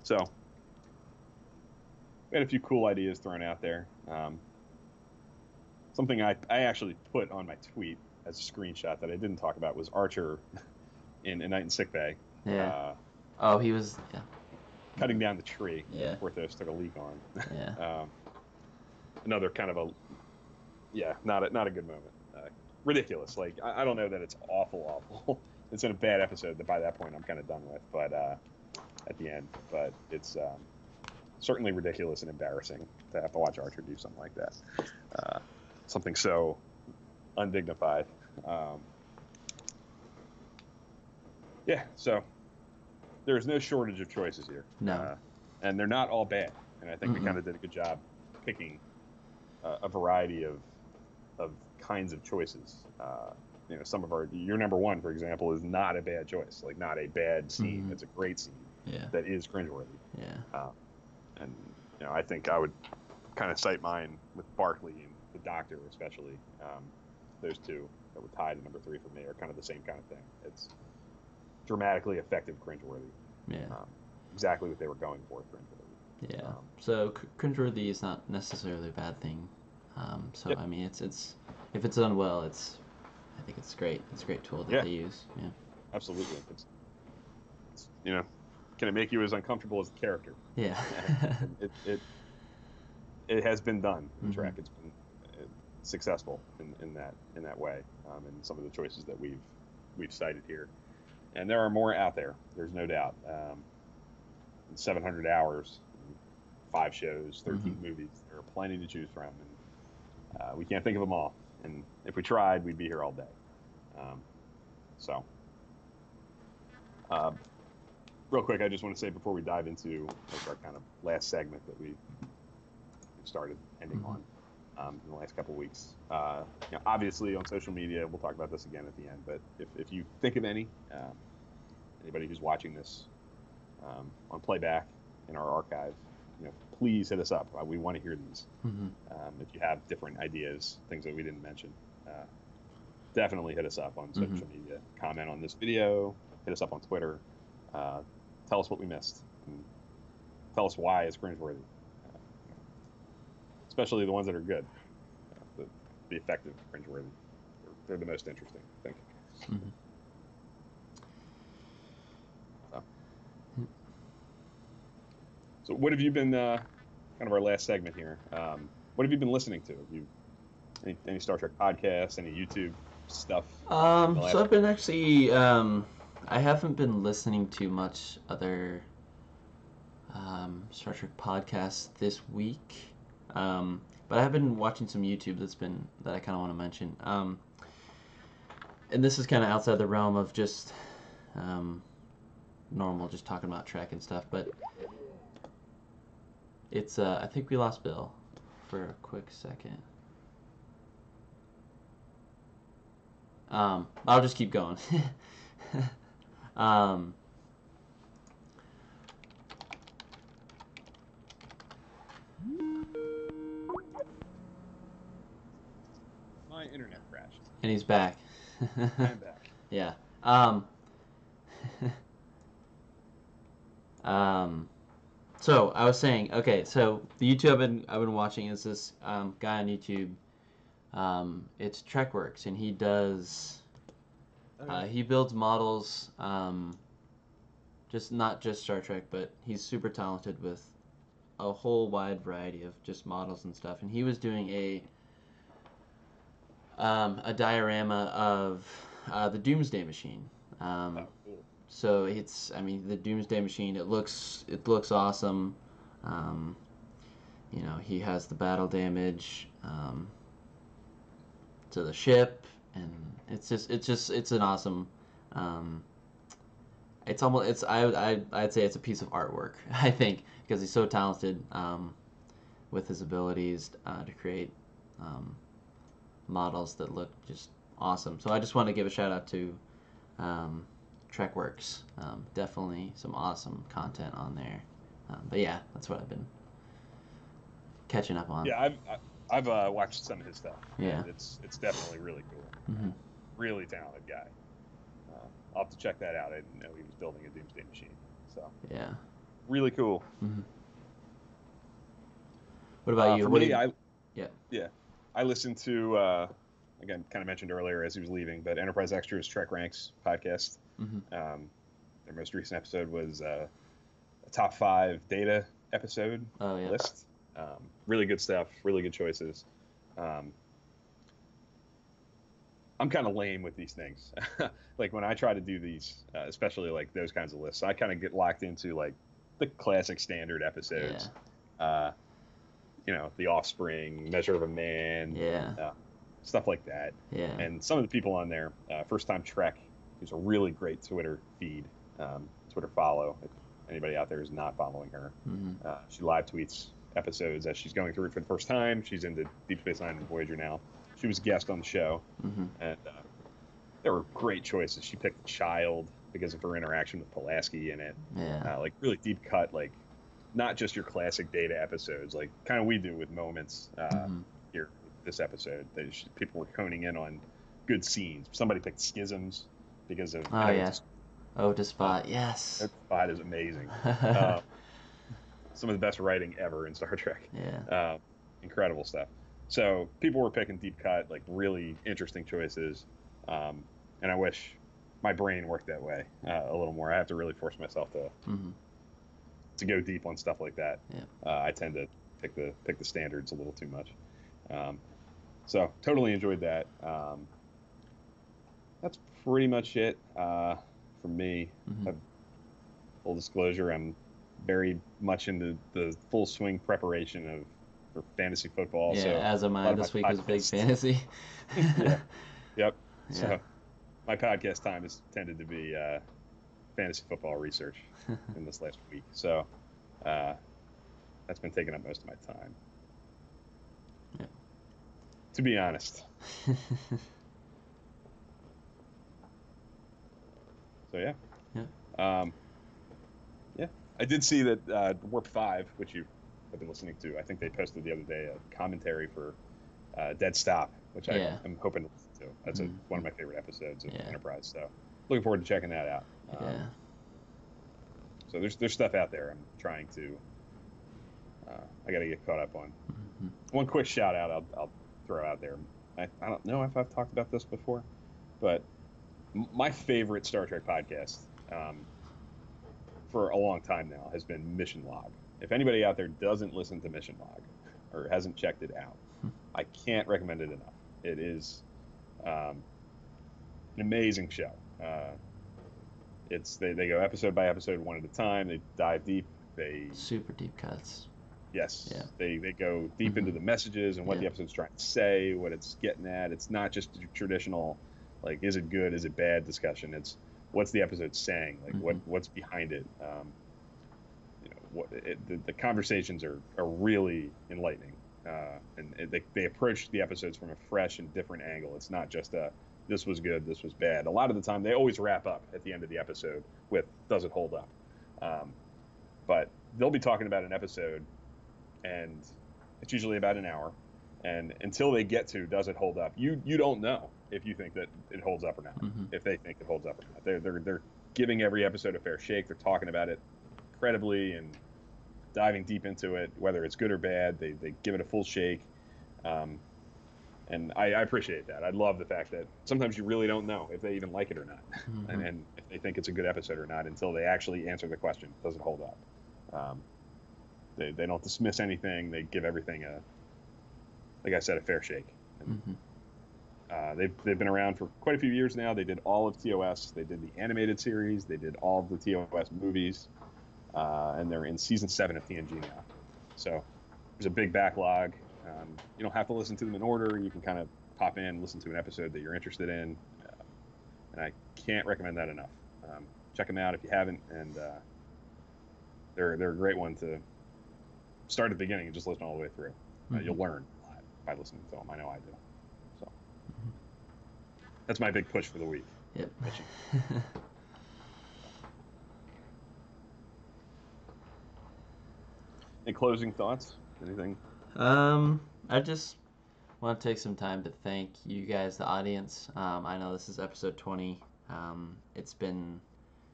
So we had a few cool ideas thrown out there. Something I actually put on my tweet as a screenshot that I didn't talk about was Archer in A Night in Sickbay.
Yeah. Oh, he was. Yeah.
Cutting down the tree.
Yeah.
Porthos took a leak on.
Yeah.
Another kind of not a good moment. Ridiculous. Like I don't know that it's awful. It's in a bad episode that by that point I'm kind of done with. But at the end, but it's certainly ridiculous and embarrassing to have to watch Archer do something like that. Something so undignified. So there's no shortage of choices here.
No.
And they're not all bad. And I think we kind of did a good job picking a variety of kinds of choices. Some of your number one, for example, is not a bad choice. Like not a bad scene. It's a great scene.
Yeah.
That is cringeworthy.
Yeah.
And I think I would kind of cite mine with Barkley and the Doctor, especially. Those two that would tie to number 3 for me are kind of the same kind of thing. It's dramatically effective cringeworthy.
Yeah.
Exactly what they were going for, cringeworthy.
Yeah. So cringeworthy is not necessarily a bad thing.
Yep.
I mean, it's if it's done well, I think it's great. It's a great tool that they use. Yeah.
Absolutely. It's can it make you as uncomfortable as the character?
Yeah.
It has been done in Trek. It's been successful in that way, and some of the choices that we've cited here, and there are more out there. There's no doubt. 700 hours, 5 shows, 13 movies. There are plenty to choose from, and we can't think of them all. And if we tried, we'd be here all day. Real quick, I just want to say before we dive into our kind of last segment that we started ending on in the last couple of weeks. Obviously on social media, we'll talk about this again at the end, but if you think of anybody who's watching this on playback in our archive, please hit us up. We want to hear these. If you have different ideas, things that we didn't mention, definitely hit us up on social media. Comment on this video. Hit us up on Twitter. Tell us what we missed. And tell us why it's cringeworthy. Especially the ones that are good. The effective cringeworthy. They're the most interesting, I think. So what have you been, kind of our last segment here, what have you been listening to? Have you any Star Trek podcasts, any YouTube stuff?
So I've been actually, I haven't been listening to much other Star Trek podcasts this week, but I have been watching some YouTube that I kind of want to mention. And this is kind of outside the realm of just normal, just talking about Trek and stuff, but it's I think we lost Bill for a quick second. I'll just keep going.
My internet crashed.
And he's back.
I'm back.
Yeah. So I was saying, okay, so the YouTube I've been watching is this guy on YouTube. It's TrekWorks, and he does he builds models, not just Star Trek, but he's super talented with a whole wide variety of just models and stuff. And he was doing a diorama of the Doomsday Machine.
Cool.
So the Doomsday Machine. It looks awesome. He has the battle damage to the ship, and it's an awesome. I'd say it's a piece of artwork. I think because he's so talented with his abilities to create models that look just awesome. So I just want to give a shout out to TrekWorks. Definitely some awesome content on there. But yeah, that's what I've been catching up on.
Yeah, I've watched some of his stuff,
Yeah.
and it's definitely really cool.
Mm-hmm.
Really talented guy. I'll have to check that out. I didn't know he was building a doomsday machine. So
Yeah.
really cool.
Mm-hmm. What about you?
For
What
me,
did?
yeah,
Yeah.
I listened to again, kind of mentioned earlier as he was leaving, but Enterprise Extras Trek Ranks podcast.
Mm-hmm.
Their most recent episode was a top 5 data episode
Oh yeah.
list. Really good stuff. Really good choices. I'm kind of lame with these things. Like when I try to do these, especially like those kinds of lists, I kind of get locked into like the classic standard episodes.
Yeah.
The Offspring, Measure of a Man,
Yeah.
stuff like that.
Yeah.
And some of the people on there, First Time Trek, who's a really great Twitter feed, Twitter follow. If anybody out there is not following her,
Mm-hmm.
she live tweets episodes as she's going through it for the first time. She's into Deep Space Nine and Voyager now. She was a guest on the show,
Mm-hmm.
and there were great choices. She picked Child because of her interaction with Pulaski in it.
Yeah.
Like really deep cut, like not just your classic data episodes, like kind of we do with Moments
Mm-hmm.
here this episode. People were honing in on good scenes. Somebody picked Schisms because of
Oh yeah. Oh, to Spot. Yes.
That spot is amazing. Some of the best writing ever in Star Trek.
Yeah.
Incredible stuff. So people were picking deep cut, like really interesting choices. And I wish my brain worked that way a little more. I have to really force myself
Mm-hmm.
to go deep on stuff like that.
Yeah.
I tend to pick the standards a little too much. So totally enjoyed that. That's pretty much it for me.
Mm-hmm.
Full disclosure, I'm very much into the full swing preparation for fantasy football.
Yeah,
so
as am I. This week was big fantasy.
Yeah. Yep.
Yeah.
So my podcast time has tended to be fantasy football research in this last week. So that's been taking up most of my time.
Yeah.
To be honest. So yeah.
Yeah.
Yeah. I did see that Warp 5, which you have been listening to, I think they posted the other day a commentary for Dead Stop, which
Yeah.
I'm hoping to listen to. That's
Mhm.
one of my favorite episodes of
Yeah.
Enterprise. So looking forward to checking that out.
Yeah.
So there's stuff out there I'm trying to I got to get caught up on.
Mm-hmm.
One quick shout out I'll throw out there. I don't know if I've talked about this before, but my favorite Star Trek podcast for a long time now has been Mission Log. If anybody out there doesn't listen to Mission Log or hasn't checked it out, I can't recommend it enough. It is an amazing show. They go episode by episode, one at a time. They dive deep.
Super deep cuts.
Yes.
Yeah.
They go deep into the messages and what the
Yeah.
episode's trying to say, what it's getting at. It's not just a traditional, like, is it good, is it bad discussion. It's what's the episode saying, like what's behind it. The conversations are really enlightening, and they approach the episodes from a fresh and different angle. It's not just this was good, this was bad. A lot of the time, they always wrap up at the end of the episode with does it hold up? But they'll be talking about an episode, and it's usually about an hour. And until they get to does it hold up, you don't know if you think that it holds up or not.
Mm-hmm.
If they think it holds up or not, they're giving every episode a fair shake. They're talking about it incredibly and diving deep into it, whether it's good or bad. They give it a full shake, and I appreciate that. I love the fact that sometimes you really don't know if they even like it or not,
Mm-hmm.
and if they think it's a good episode or not until they actually answer the question: does it hold up? They don't dismiss anything. They give everything like I said, a fair shake. And, they've been around for quite a few years now. They did all of TOS. They did the animated series. They did all of the TOS movies, and they're in season 7 of TNG now. So there's a big backlog. You don't have to listen to them in order. You can kind of pop in, listen to an episode that you're interested in, and I can't recommend that enough. Check them out if you haven't, and they're a great one to start at the beginning and just listen all the way through. You'll learn a lot by listening to them. I know I do. So that's my big push for the week.
Yep.
Any closing thoughts? Anything?
I just want to take some time to thank you guys, the audience. I know this is episode 20. It's been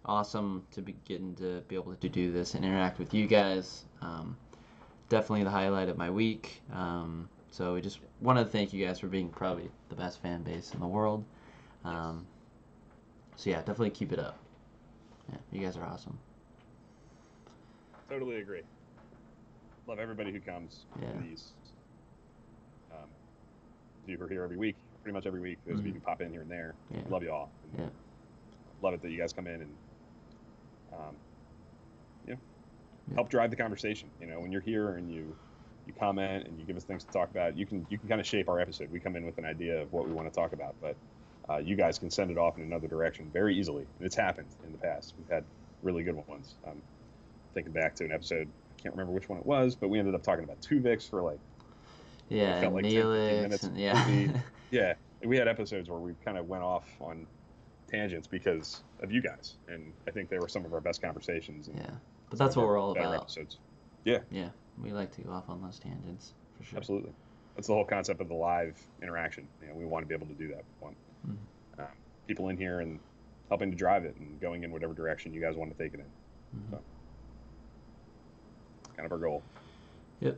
awesome to be getting to be able to do this and interact with you guys. Definitely the highlight of my week. So we just want to thank you guys for being probably the best fan base in the world. So yeah, definitely keep it up. Yeah, you guys are awesome.
Totally agree. Love everybody who comes
Yeah.
to these. You who are here every week, pretty much every week. Those of you who pop in here and there.
Yeah.
Love you all.
Yeah.
Love it that you guys come in and help drive the conversation. When you're here and you comment and you give us things to talk about, you can kind of shape our episode. We come in with an idea of what we want to talk about, but you guys can send it off in another direction very easily. And it's happened in the past. We've had really good ones. Thinking back to an episode, I can't remember which one it was, but we ended up talking about Tuvix for like
Yeah,
felt like 10, 15 minutes.
And yeah.
Yeah, we had episodes where we kind of went off on tangents because of you guys, and I think they were some of our best conversations. And
yeah, but that's what we're all
better
about.
Episodes. Yeah.
Yeah, we like to go off on those tangents for sure.
Absolutely. That's the whole concept of the live interaction. We want to be able to do that. We want people in here and helping to drive it and going in whatever direction you guys want to take it in. So, kind of our goal.
Yep.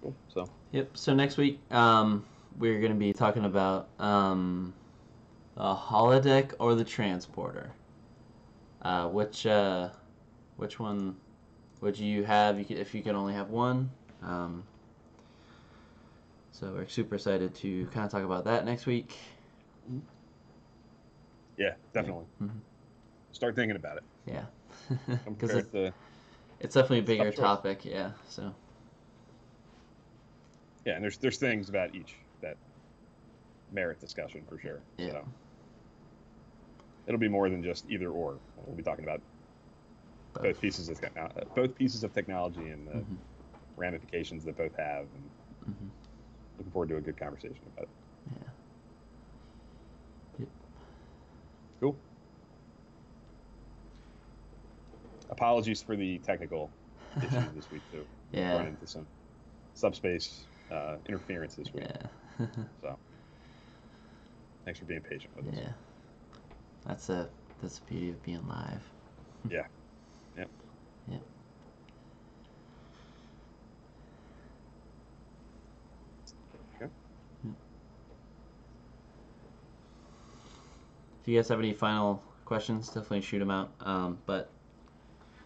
Cool. So.
Yep. So next week, we're going to be talking about the holodeck or the transporter. Which one would you have if you could only have one? So we're super excited to kind of talk about that next week.
Yeah, definitely. Yeah. Start thinking about it.
Yeah.
Because
it's definitely a bigger topic. Yeah. So.
Yeah, and there's things about each that merit discussion for sure.
Yeah.
So it'll be more than just either or. We'll be talking about both pieces of technology and the ramifications that both have. And looking forward to a good conversation about it.
Yeah. Yep.
Cool. Apologies for the technical issues this week too.
Yeah.
Run into some subspace interference this week.
Yeah.
So thanks for being patient with us.
Yeah. That's the beauty of being live.
Yeah. Yep.
Yep.
Okay.
If you guys have any final questions, definitely shoot them out. But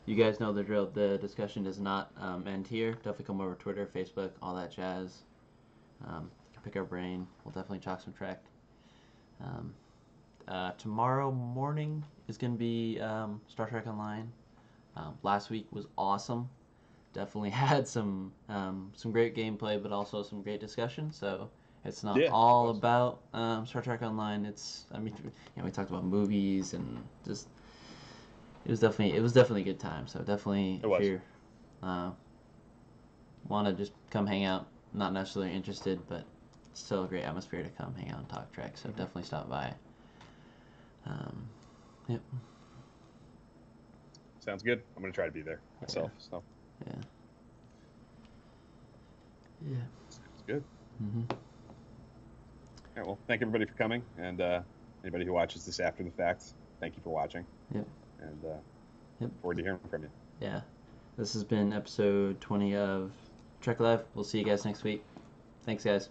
you guys know the drill. The discussion does not end here. Definitely come over to Twitter, Facebook, all that jazz. Pick our brain. We'll definitely chalk some track. Tomorrow morning is going to be Star Trek Online. Last week was awesome. Definitely had some great gameplay, but also some great discussion. So it's not all about Star Trek Online. We talked about movies and just it was definitely a good time. So definitely if you want to just come hang out, not necessarily interested, but still a great atmosphere to come hang out and talk Trek. So definitely stop by. Yep.
Sounds good. I'm gonna try to be there myself.
Yeah.
So.
Yeah. Yeah.
Sounds good. All right. Well, thank everybody for coming, and anybody who watches this after the fact, thank you for watching.
Yep.
And
yep.
Forward to hearing from you.
Yeah. This has been episode 20 of Trek Live. We'll see you guys next week. Thanks, guys.